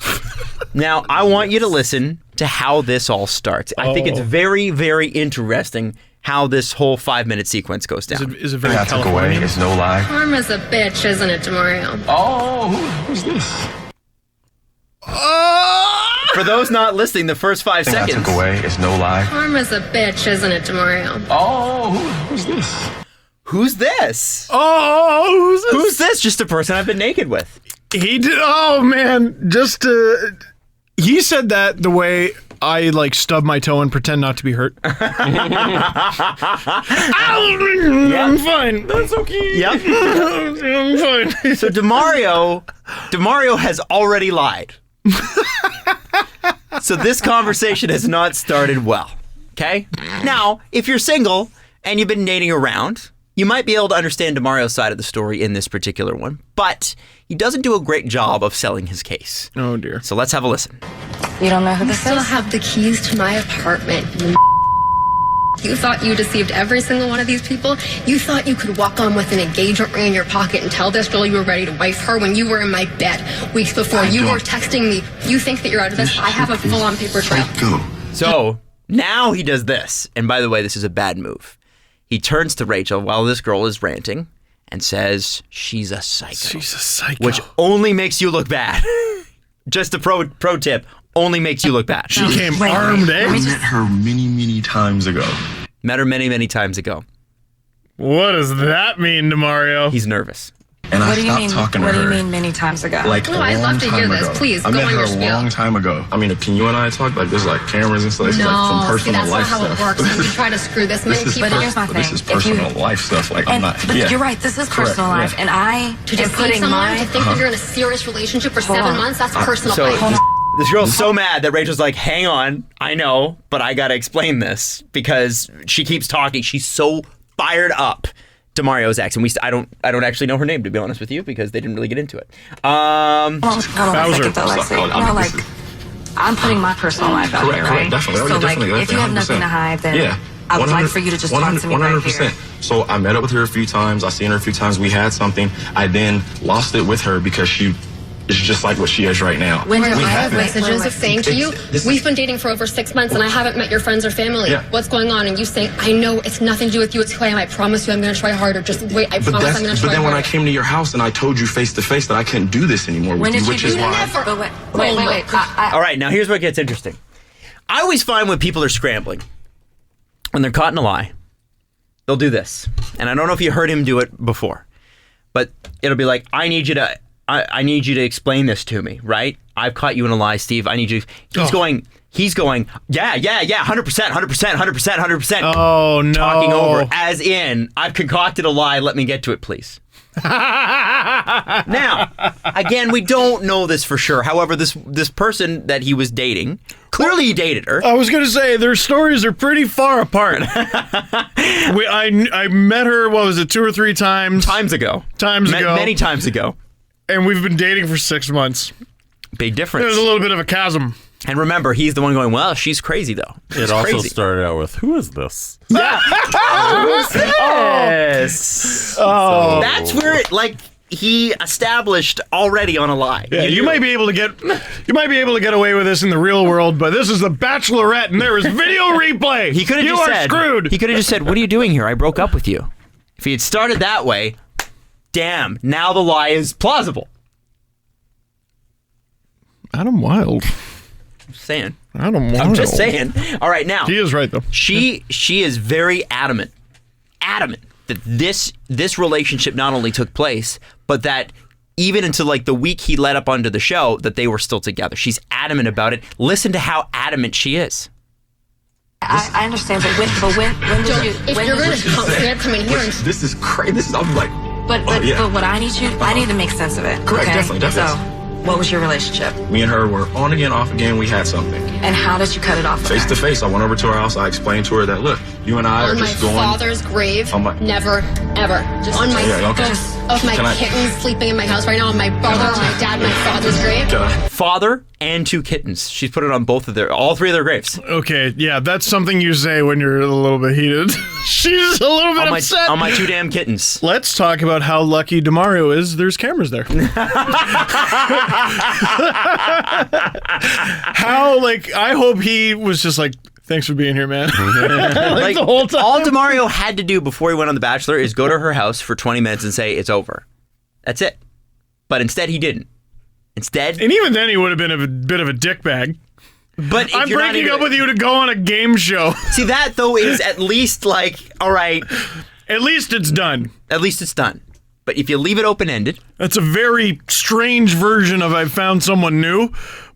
Now, I want you to listen to how this all starts. I think it's very, very interesting how this whole 5-minute sequence goes down.
Is it very Californian?
It's no lie.
Karma's a bitch, isn't it, DeMario?
Oh, who's this?
For those not listening, the first 5 seconds.
I took away. It's no lie.
Karma's a bitch, isn't it, DeMario?
Oh, who's this?
Who's this?
Oh, who's this?
Who's this? Just a person I've been naked with.
He did. Oh man, he said that the way I like stub my toe and pretend not to be hurt. I'm fine.
That's okay. Yep.
I'm fine.
So DeMario has already lied. So this conversation has not started well. Okay? Now, if you're single and you've been dating around, you might be able to understand DeMario's side of the story in this particular one, but he doesn't do a great job of selling his case.
Oh dear.
So let's have a listen.
You don't know who this
Still
is?
have the keys to my apartment. You thought you deceived every single one of these people? You thought you could walk on with an engagement ring in your pocket and tell this girl you were ready to wife her when you were in my bed weeks before you were texting me. You think that you're out of this? I have a full-on paper trail.
Go.
So now he does this. And by the way, this is a bad move. He turns to Rachel while this girl is ranting and says, she's a psycho.
She's a psycho.
Which only makes you look bad. Just a pro tip, only makes you look bad.
She came armed, eh?
I met her many times ago.
Met her many times ago.
What does that mean, DeMario?
He's nervous.
And
What
I
do you
stopped
mean?
talking to
What
her.
do you mean many times ago?
Like
No,
a
I'd
long
love to
time
hear this.
ago.
Please,
I
go
met
on
her
your
a
spiel.
long time ago. I mean, can you and I talk? Like, there's like cameras and stuff. This is like some
See,
personal
that's not
life
how
stuff.
it works. You try to screw this many
This is
people.
But here's my
this
thing.
is
If you-
personal life stuff. Like, I'm
And,
not.
but
Yeah.
you're right. This is personal
Correct,
life,
yeah.
and I
To
am
deceive
putting
someone, to
my.
think that you're in a serious relationship for
Hold
7
on.
months, that's personal
So
life.
this girl's so mad that Rachel's like, hang on, I know, but I gotta explain this because she keeps talking. She's so fired up. DeMario's ex, and I don't actually know her name, to be honest with you, because they didn't really get into it.
Hold on a second, though,
Bowser.
Lexi.
I mean,
Like, I'm putting my personal life out
Correct,
here,
correct,
right?
definitely. Oh,
So,
yeah,
like,
definitely,
if you have nothing
100%.
to hide, then
Yeah.
I would
100
like for you to just talk to me right
100%.
here.
So I met up with her a few times. I seen her a few times. We had something. I then lost it with her because she is just like what she is right now.
When
we
I have
haven't-
messages of saying to you,
This is-
we've been dating for over 6 months and I haven't met your friends or family.
Yeah.
What's going on? And you saying, I know it's nothing to do with you, it's who I am. I promise you I'm going to try harder. Just wait, I
But
promise I'm going to try
then
harder.
when I came to your house and I told you face to face that I couldn't do this anymore with
When
you,
did you
which
do
is
that?
why.
Never.
But wait.
Oh my God.
All right, now here's where it gets interesting. I always find when people are scrambling, when they're caught in a lie, they'll do this. And I don't know if you heard him do it before, but it'll be like, I need you to explain this to me, right? I've caught you in a lie, Steve. I need you. He's going, yeah, 100%, 100%.
Oh no!
Talking over, as in, I've concocted a lie. Let me get to it, please. Now, again, we don't know this for sure. However, this person that he was dating, clearly he dated her.
I was gonna say their stories are pretty far apart. I met her. What was it? 2 or 3 times.
Times ago. Many times ago.
And we've been dating for 6 months.
Big difference.
There's a little bit of a chasm.
And remember, he's the one going, well, she's crazy, though.
It also started out with, who is this?
Yes.
Oh,
That's where it, he established already on a lie.
yeah, you might be able to get away with this in the real world, but this is the Bachelorette, and there is video replay.
He could have
you
just
are
said,
screwed.
He could have just said, what are you doing here? I broke up with you. If he had started that way, damn, now the lie is plausible.
Adam Wild.
I'm saying.
Adam Wild.
I'm just saying. All right, now.
He is right though.
She is very adamant that this relationship not only took place, but that even until the week he led up onto the show, that they were still together. She's adamant about it. Listen to how adamant she is.
I understand, but when did you?
If you're going to come in here and
This is crazy. I'm like,
But what I need I need to make sense of it.
Correct,
okay?
definitely.
So, what was your relationship?
me and her were on again, off again. We had something.
And how did you cut it off? with
Face
her?
to face, I went over to her house. I explained to her that, look, you and I are
on my
just going.
father's grave,
On my-
never, ever. On my
Yeah, okay.
of my
Can I-
kittens sleeping in my house right now, on my brother, on my dad, my father's grave.
Can I-
Father and 2 kittens. She's put it on all 3 of their graves.
Okay, yeah, that's something you say when you're a little bit heated. She's a little bit upset.
On my 2 damn kittens.
Let's talk about how lucky DeMario is. There's cameras there. How, I hope he was just like, thanks for being here, man. The whole time.
All DeMario had to do before he went on The Bachelor is go to her house for 20 minutes and say, it's over. That's it. But instead, he didn't. Instead,
And even then, he would have been a bit of a dickbag.
but if
I'm
you're not
breaking
even-
up with you to go on a game show.
See, that, though, is at least all right,
At least it's done.
at least it's done. But if you leave it open-ended,
That's a very strange version of I found someone new,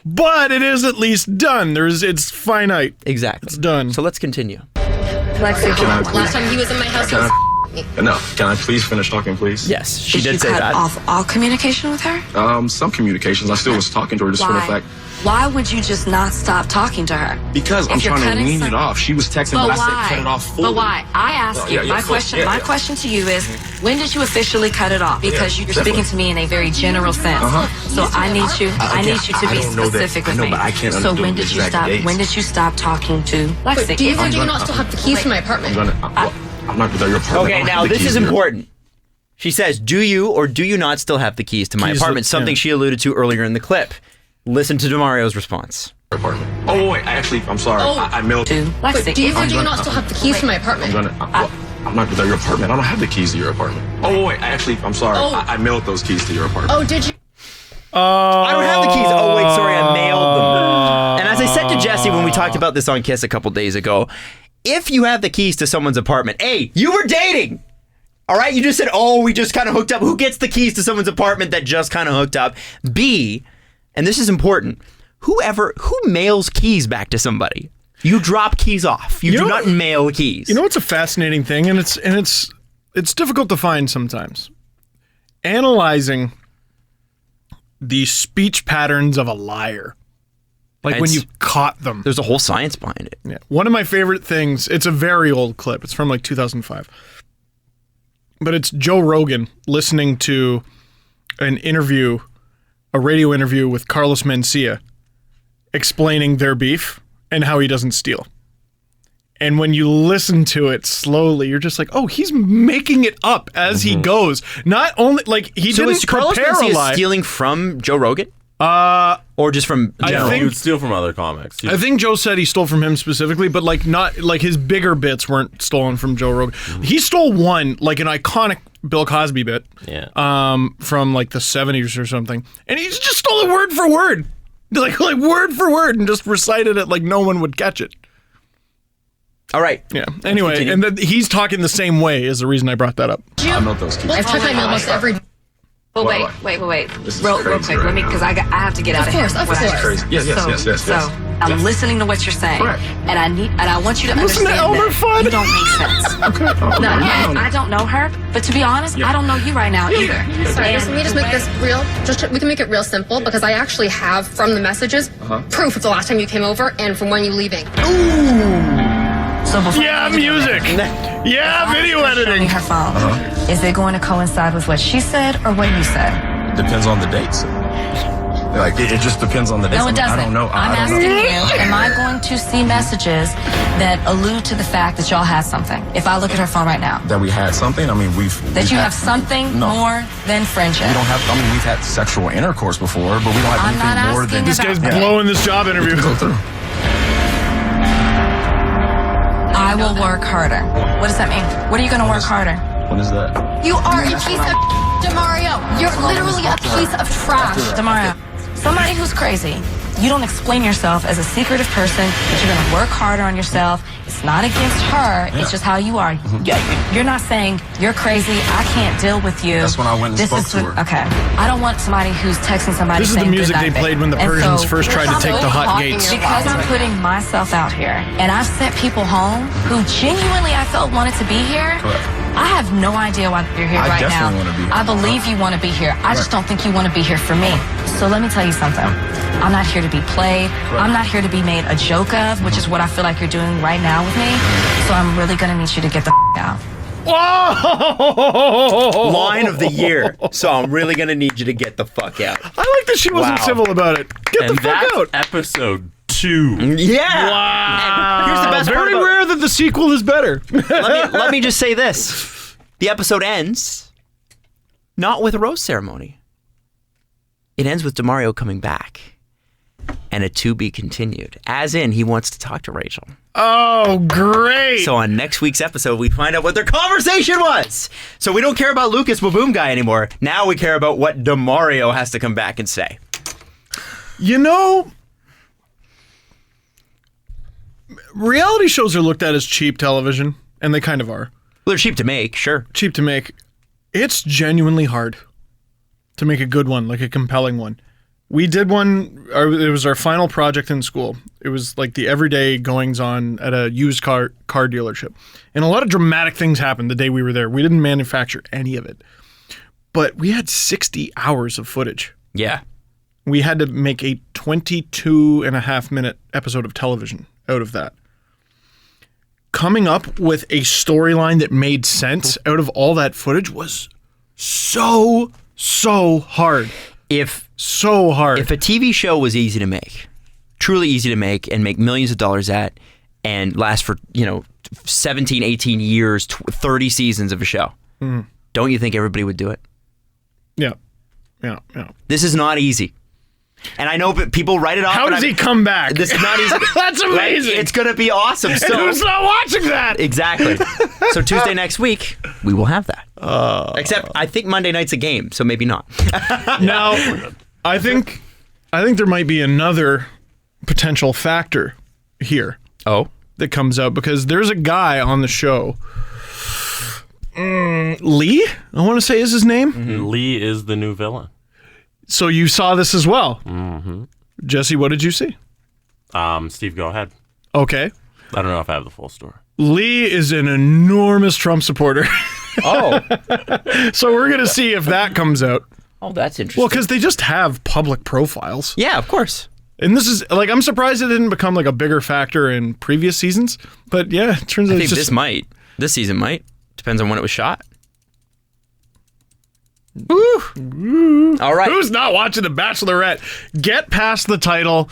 but it is at least done. It's finite.
exactly.
It's done.
So let's continue.
Lexi,
Can I-
Last time he was in my house, he
Can
was
I- No, can I please finish talking, please?
Yes, she
did you
did say
cut
that.
off all communication with her?
Some communications. I still was talking to her just for the
Why?
fact
Why would you just not stop talking to her?
because I'm
If you're
trying to
cutting
wean it
some-
off. She was texting,
But
but I
why?
said cut it off fully.
But why? I asked you.
Yeah, yeah,
my
full-
question.
yeah,
my
yeah.
question to you is, when did you officially cut it off? Because you're
definitely.
speaking to me in a very general sense. So I need you. I need you to
I
be
don't know that-
specific
I
with
know,
me.
but I can't
So
undo
when
the
did you
exact
stop?
dates.
When did you stop talking to Lexi?
do you or do you not still have the keys to my apartment?
I'm not going to your apartment.
Okay,
I don't
now
have the
this
keys
is
to your-
important. She says, do you or do you not still have the keys to my
Keys
apartment?
to-
Something
yeah.
she alluded to earlier in the clip. Listen to DeMario's response.
apartment. Oh wait, I'm sorry.
Oh.
I mailed.
To Lexi.
Do you or do you not still have the keys to my apartment?
I'm not going to your apartment. I don't have the keys to your apartment. Oh wait, I'm sorry.
Oh.
I mailed those keys to your apartment.
Oh, did you?
I don't have the keys. Oh, wait, sorry, I mailed them. And as I said to Jesse when we talked about this on Kiss a couple days ago, if you have the keys to someone's apartment, A, you were dating. All right, you just said, oh, we just kind of hooked up. Who gets the keys to someone's apartment that just kind of hooked up? B, and this is important, who mails keys back to somebody? You drop keys off. You do not mail keys.
You know what's a fascinating thing, and it's difficult to find sometimes. Analyzing the speech patterns of a liar. Like when you caught them.
There's a whole science behind it.
Yeah. One of my favorite things, it's a very old clip. It's from like 2005. But it's Joe Rogan listening to a radio interview with Carlos Mencia explaining their beef and how he doesn't steal. And when you listen to it slowly, you're just like, oh, he's making it up as he goes. Not only, like, he didn't
Carlos
prepare a
Mencia
lie.
stealing from Joe Rogan? Or just from general?
He would steal from other comics.
I think Joe said he stole from him specifically, but like not like his bigger bits weren't stolen from Joe Rogan. He stole one, like an iconic Bill Cosby bit, from like the 70s or something, and he just stole it word for word, like word for word, and just recited it like no one would catch it.
All right.
Yeah. Anyway, and then he's talking the same way is the reason I brought that up.
I know those keys.
I've checked my mailbox every.
Oh, wait.
This is
Real
crazy,
quick,
right?
because I have to get out of here.
Of course.
Crazy. Yes.
So I'm listening to what you're saying,
Correct.
and I want you to
Listen to
understand
Elmer
that
Fudd.
you don't make sense. I don't know her, but to be honest, I don't know you right now either.
Sorry,
And
let me just make this real. We can make it real simple because I actually have from the messages proof of the last time you came over and from when you leaving.
So before
Yeah,
you do
music.
that,
Yeah, video
show me
editing.
her phone. Is it going to coincide with what she said or what you said?
Depends on the dates. Like it just depends on the dates.
No, it doesn't.
I don't know.
I'm
I don't
asking
know.
you, am I going to see messages that allude to the fact that y'all had something? If I look at her phone right now.
That we had something. I mean, we've
That you
had-
have something
No.
more than friendship.
We don't have. I mean, we've had sexual intercourse before, but we don't have
I'm not
anything more
asking
than
This guy's
about-
blowing this job interview.
Go through.
I will work harder. What does that mean? What are you going to work harder?
What is that?
You are a piece of Demario. You're literally a piece of trash.
Demario, somebody who's crazy, you don't explain yourself as a secretive person, that you're going to work harder on yourself. It's not against her. It's just how you are. You're not saying, you're crazy, I can't deal with you.
That's when I went and spoke to her.
Okay. I don't want somebody who's texting somebody
This is the
saying
music
good
they
night,
played
babe.
when the
And
Persians
so,
first tried to take the hot gates.
because I'm putting myself out here, and I've sent people home who genuinely I felt wanted to be here.
Correct.
I have no idea why you're here
I
right now.
definitely wanna be here.
I believe you want to be here. I just don't think you want to be here for me. So let me tell you something. I'm not here to be played. I'm not here to be made a joke of, which is what I feel like you're doing right now with me. So I'm really going to need you to get the out.
Whoa!
Line of the year. So I'm really going to need you to get the fuck out.
I like that she wasn't
Wow.
civil about it. Get
And
the fuck
that's
out.
episode 2.
Yeah.
Wow.
Here's the best part
Very
about-
rare that the sequel is better.
Let me just say this. The episode ends not with a rose ceremony. It ends with Demario coming back and a to be continued. As in, he wants to talk to Rachel.
Oh, great.
So on next week's episode, we find out what their conversation was. So we don't care about Lucas Baboom guy anymore. Now we care about what Demario has to come back and say.
You know, reality shows are looked at as cheap television, and they kind of are.
Well, they're cheap to make, sure.
Cheap to make. It's genuinely hard to make a good one, like a compelling one. We did one, it was our final project in school. It was like the everyday goings on at a used car dealership. And a lot of dramatic things happened the day we were there. We didn't manufacture any of it. But we had 60 hours of footage.
Yeah.
We had to make a 22.5-minute episode of television out of that. Coming up with a storyline that made sense out of all that footage was so hard. So hard.
If a TV show was easy to make, truly easy to make and make millions of dollars at and last for, 17, 18 years, 30 seasons of a show, don't you think everybody would do it?
Yeah.
This is not easy. And I know people write it off.
How does he come back?
This is not easy.
That's amazing.
It's going to be awesome.
And
So
who's not watching that?
Exactly. So Tuesday next week, we will have that. Except I think Monday night's a game, so maybe not.
Now, I think there might be another potential factor here
Oh?
that comes out because there's a guy on the show. Lee, I want to say is his name.
Lee is the new villain.
So you saw this as well. Mm-hmm. Jesse, what did you see?
Steve, go ahead.
Okay.
I don't know if I have the full story.
Lee is an enormous Trump supporter.
Oh.
So we're going to see if that comes out.
Oh, that's interesting.
Well, because they just have public profiles.
Yeah, of course.
And this is, like, I'm surprised it didn't become, like, a bigger factor in previous seasons. But, yeah, it turns out
I think
it's just...
this season might. Depends on when it was shot. Woo. All right.
Who's not watching The Bachelorette? Get past the title.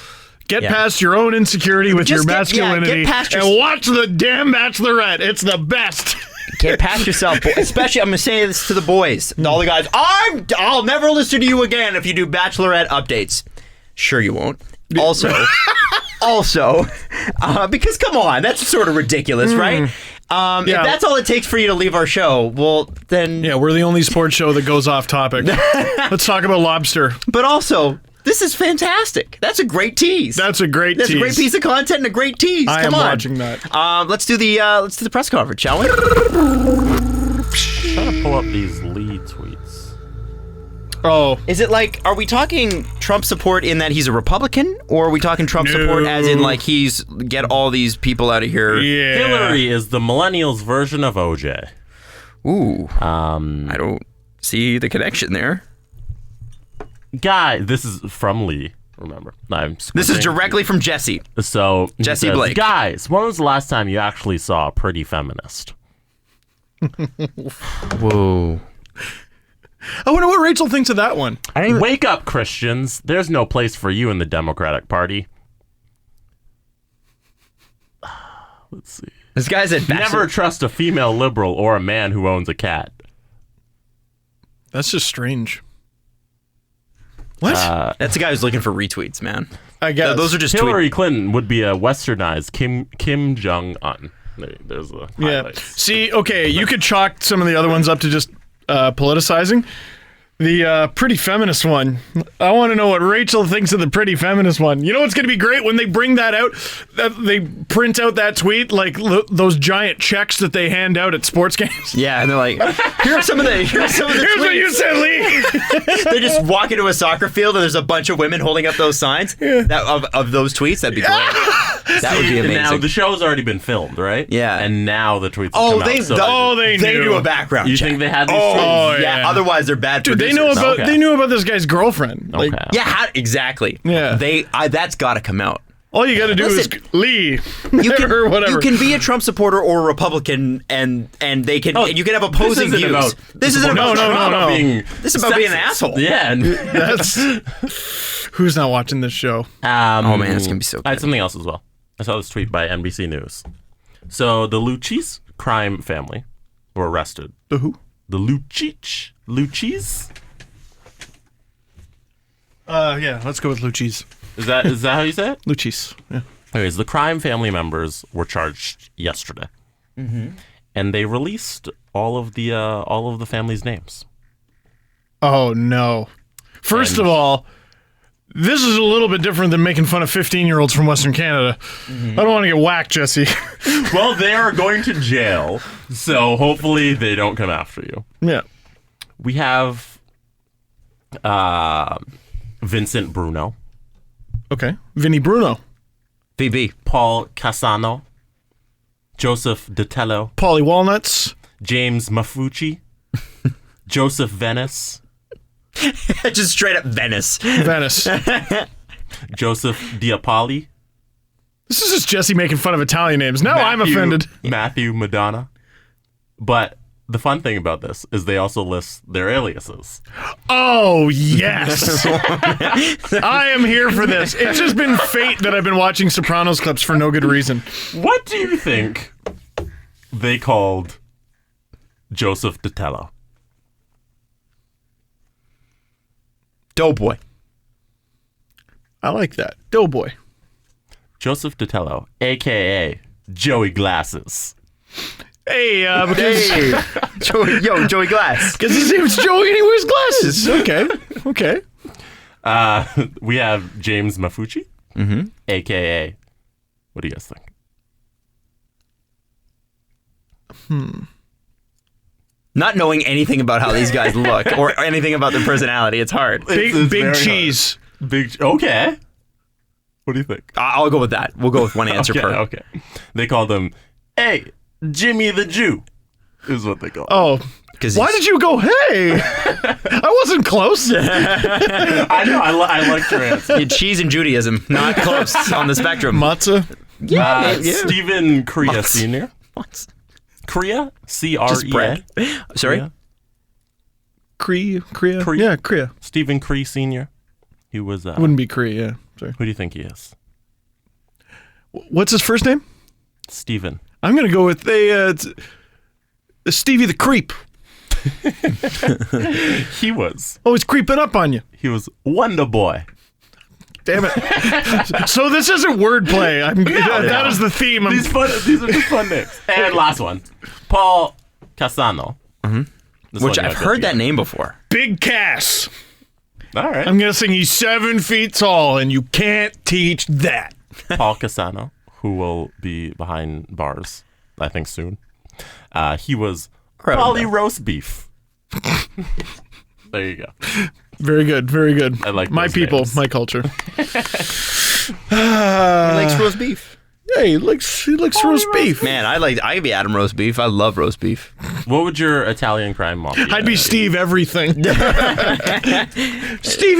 Get past your own insecurity with your masculinity. And watch the damn Bachelorette. It's the best.
Get past yourself, especially. I'm gonna say this to the boys, all the guys. I'll never listen to you again if you do Bachelorette updates. Sure, you won't. Also, because come on, that's sort of ridiculous, right? If that's all it takes for you to leave our show, well, then
yeah, we're the only sports show that goes off topic. Let's talk about lobster.
But also, this is fantastic. That's a great tease.
That's a great
That's a great piece of content and a great tease.
I
Come
am
on.
watching that.
Let's do the press conference, shall we?
Trying to pull up these Lee tweets.
Oh.
Is it like, are we talking Trump support in that he's a Republican, or are we talking Trump support as in like he's get all these people out of here?
Yeah.
Hillary is the millennials version of OJ.
Ooh. I don't see the connection there.
Guy, this is from Lee, remember.
This is directly from Jesse.
So
Jesse
says,
Blake.
Guys, when was the last time you actually saw a pretty feminist?
Whoa.
I wonder what Rachel thinks of that one.
Wake up, Christians. There's no place for you in the Democratic Party. Let's see.
This guy's a
Never trust a female liberal or a man who owns a cat.
That's just strange. What?
That's the guy who's looking for retweets, man.
I guess.
Those are just
Hillary Clinton would be a westernized Kim Jong-un. There's the highlights.
See, okay, you could chalk some of the other ones up to just politicizing. The pretty feminist one. I want to know what Rachel thinks of the pretty feminist one. You know what's going to be great when they bring that out? They print out that tweet like those giant checks that they hand out at sports games.
Yeah, and they're like, here's some of the
Here's
tweets.
what you said, Lee.
They just walk into a soccer field and there's a bunch of women holding up those signs of those tweets. That'd be great. That would be amazing.
Now the show's already been filmed, right?
Yeah.
And now the tweets have come out.
They
They
knew.
do a background
You
check.
think they had these tweets?
Yeah. Otherwise, they're bad
Dude,
producers.
they knew about this guy's girlfriend. Like,
Okay.
Yeah, exactly.
Yeah.
That's got to come out.
all you got to do
Listen,
is Lee
You can,
or whatever.
you can be a Trump supporter or a Republican, and they can. and you can have opposing
this isn't
views.
About,
This isn't about
no.
Being
This is about being an
sexist.
asshole.
Yeah.
That's who's not watching this show.
Oh man, it's gonna be so good.
I had something else as well. I saw this tweet by NBC News. So the Lucis crime family were arrested.
The who?
The Lucis?
Yeah, let's go with Luchis.
Is that how you say it?
Luchis. Yeah.
Anyways, the crime family members were charged yesterday, and they released all of the family's names.
Oh no! First of all, this is a little bit different than making fun of 15-year-olds from Western Canada. I don't want to get whacked, Jesse.
Well, they are going to jail, so hopefully they don't come after you.
Yeah.
We have Vincent Bruno,
Okay. Vinny Bruno,
VB.
Paul Cassano, Joseph DeTello,
Paulie Walnuts.
James Mafucci, Joseph Venice,
Just straight up Venice.
Venice.
Joseph Diapoli.
This is just Jesse making fun of Italian names. Now I'm offended.
Matthew Madonna. But the fun thing about this is they also list their aliases.
Oh, yes. I am here for this. It's just been fate that I've been watching Sopranos clips for no good reason.
What do you think they called Joseph DeTello?
Doughboy.
I like that. Doughboy.
Joseph DeTello, a.k.a. Joey Glasses.
Hey, because
Joey Glass.
his name's Joey and he wears glasses. Okay.
We have James Mafucci, a.k.a. What do you guys think?
Not knowing anything about how these guys look or anything about their personality, it's hard.
Big cheese.
Okay. What do you think?
I'll go with that. We'll go with one answer per.
Okay. They call them, hey, Jimmy the Jew, is what they call him.
Oh. Why did you go, hey? I wasn't close.
I know. I liked your answer.
Cheese and Judaism, not close on the spectrum.
Matzah.
Yeah.
Stephen Crea Sr. Crea? C-R-E-A.
Just bread. Sorry?
Crea.
Crea.
Yeah, Crea.
Stephen Crea Sr. He was...
Wouldn't be Crea, yeah. Sorry.
Who do you think he is?
What's his first name?
Stephen.
I'm going to go with Stevie the Creep.
He was.
Oh, he's creeping up on you.
He was Wonder Boy.
Damn it. So this isn't wordplay. That is the theme.
These are just fun names. And last one. Paul Cassano.
Mm-hmm. Which I've heard that name before.
Big Cass.
All right.
I'm guessing he's 7 feet tall, and you can't teach that.
Paul Cassano, who will be behind bars, I think, soon. He was Polly Roast Beef. There you go.
Very good, very good.
I like
my people,
names.
my culture.
He likes roast beef.
Yeah, he likes roast beef.
Man, I'd be Adam roast beef. I love roast beef.
What would your Italian crime mafia?
I'd be Steve everything. Steve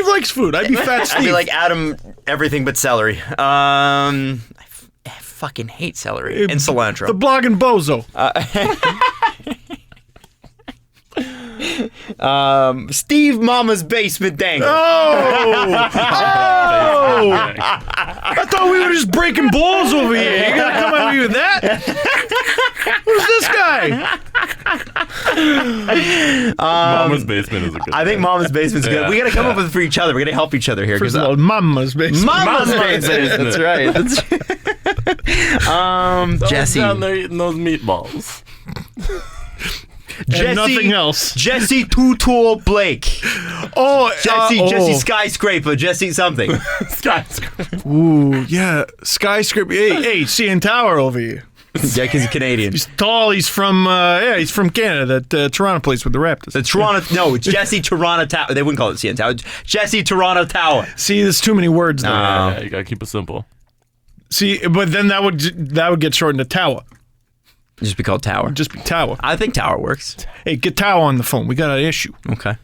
likes food. I'd be Fat Steve.
I'd be like Adam everything but celery. I fucking hate celery and cilantro.
The blogging bozo.
Steve Mama's Basement Dangle.
Oh! I thought we were just breaking balls over here. You gotta come at me with that? Who's this guy?
Mama's Basement is a good
I think Mama's Basement's good.
Yeah,
We gotta come up with it for each other. We gotta help each other here.
First of all, Mama's Basement.
Mama's Basement. That's right. Jesse.
down there eating those meatballs.
And nothing else.
Jesse Two-Tool Blake.
Oh,
Jesse Skyscraper. Jesse something.
Skyscraper.
Ooh, yeah. Skyscraper. Hey, CN Tower over here.
Jack is Canadian.
He's tall. He's from Canada. That Toronto place with the Raptors.
The Toronto. No, it's Jesse Toronto Tower. They wouldn't call it CN Tower. It's Jesse Toronto Tower.
See, there's too many words there.
Yeah, you gotta keep it simple.
See, but then that would get shortened to Tower.
Just be called Tower.
Just be Tower.
I think Tower works.
Hey, get Tower on the phone. We got an issue.
Okay.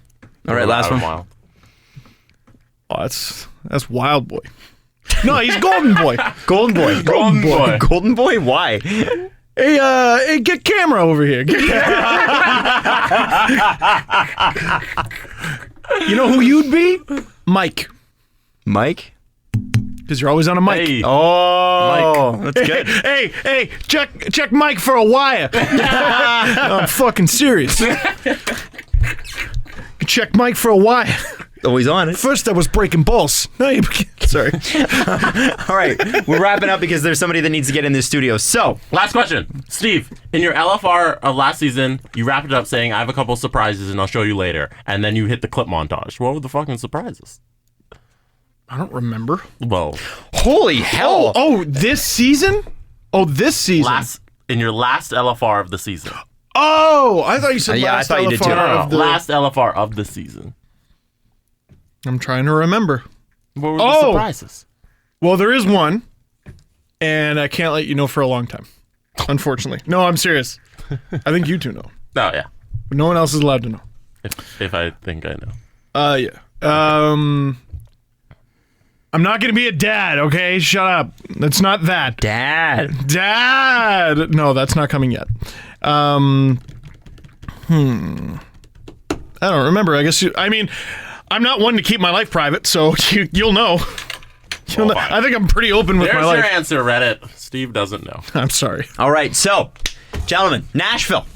All right, last one.
Wild.
Oh, that's Wild Boy. No, he's Golden Boy.
Golden Boy.
Golden Boy.
Golden Boy? Why?
Hey, get camera over here. You know who you'd be? Mike.
Mike?
Because you're always on a mic.
Hey.
Oh, Mike. That's good.
Hey, check Mike for a wire. No, I'm fucking serious. Check Mike for a wire.
Always on it.
First I was breaking balls. No, sorry.
All right, we're wrapping up because there's somebody that needs to get in this studio. So,
Last question. Steve, in your LFR of last season, you wrapped it up saying, I have a couple surprises and I'll show you later. And then you hit the clip montage. What were the fucking surprises?
I don't remember.
Well,
holy hell.
Oh, this season? Oh, this season.
in your last LFR of the season.
Oh, I thought you said
Yeah,
last
I thought you did too.
LFR of the...
Last LFR of the season.
I'm trying to remember.
What were the surprises?
Well, there is one, and I can't let you know for a long time, unfortunately. No, I'm serious. I think you two know.
Oh, yeah.
But no one else is allowed to know.
If I think I know.
Yeah. I'm not going to be a dad, okay? Shut up. It's not that.
Dad.
No, that's not coming yet. I don't remember. I guess I'm not one to keep my life private, so you'll know. You'll know. I think I'm pretty open with my life.
There's your answer, Reddit. Steve doesn't know.
I'm sorry.
All right, so, gentlemen, Nashville.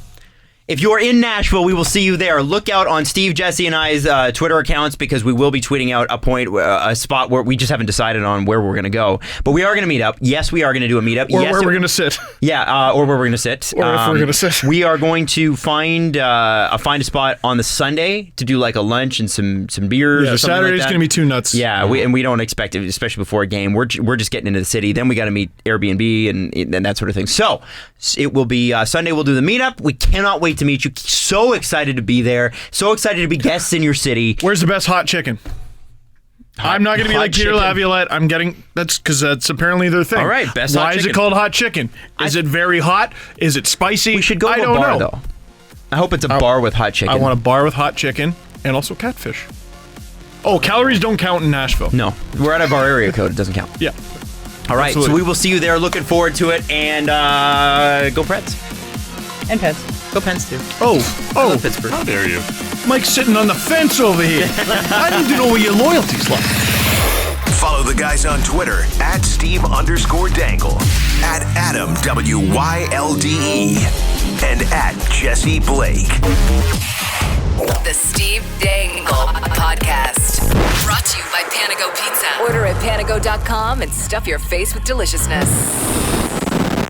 If you're in Nashville, we will see you there. Look out on Steve, Jesse, and I's Twitter accounts because we will be tweeting out a spot where we just haven't decided on where we're going to go. But we are going to meet up. Yes, we are going to do a meetup.
Or
yes,
where we're going to sit.
Yeah, or where we're going to sit.
Or if we're going to sit.
We are going to find a spot on the Sunday to do like a lunch and some beers or something
Saturday's
like that.
going to be too nuts.
Yeah, we don't expect it, especially before a game. We're just getting into the city. Then we got to meet Airbnb and that sort of thing. So it will be Sunday. We'll do the meetup. We cannot wait wait to meet you. So excited to be there. So excited to be guests in your city.
Where's the best hot chicken? I'm not going to be like Peter
chicken.
Laviolette. I'm getting that's because that's apparently their thing.
All right, best hot
Why is
chicken.
it called hot chicken? Is it very hot? Is it spicy?
We should go to
I
a
don't
bar
know.
though. I hope it's a bar with hot chicken.
I want a bar with hot chicken and also catfish. Oh, calories don't count in Nashville.
No, we're out of our area code. It doesn't count.
Yeah.
All right,
Absolutely.
so we will see you there. Looking forward to it. And go Preds. And Pens. Go Pens too.
Oh,
Pittsburgh.
How dare you?
Mike's sitting on the fence over here. I need to know what your loyalty's like.
Follow the guys on Twitter at Steve_Dangle, at Adam WYLDE, and at Jesse Blake.
The Steve Dangle Podcast. Brought to you by Panago Pizza. Order at panago.com and stuff your face with deliciousness.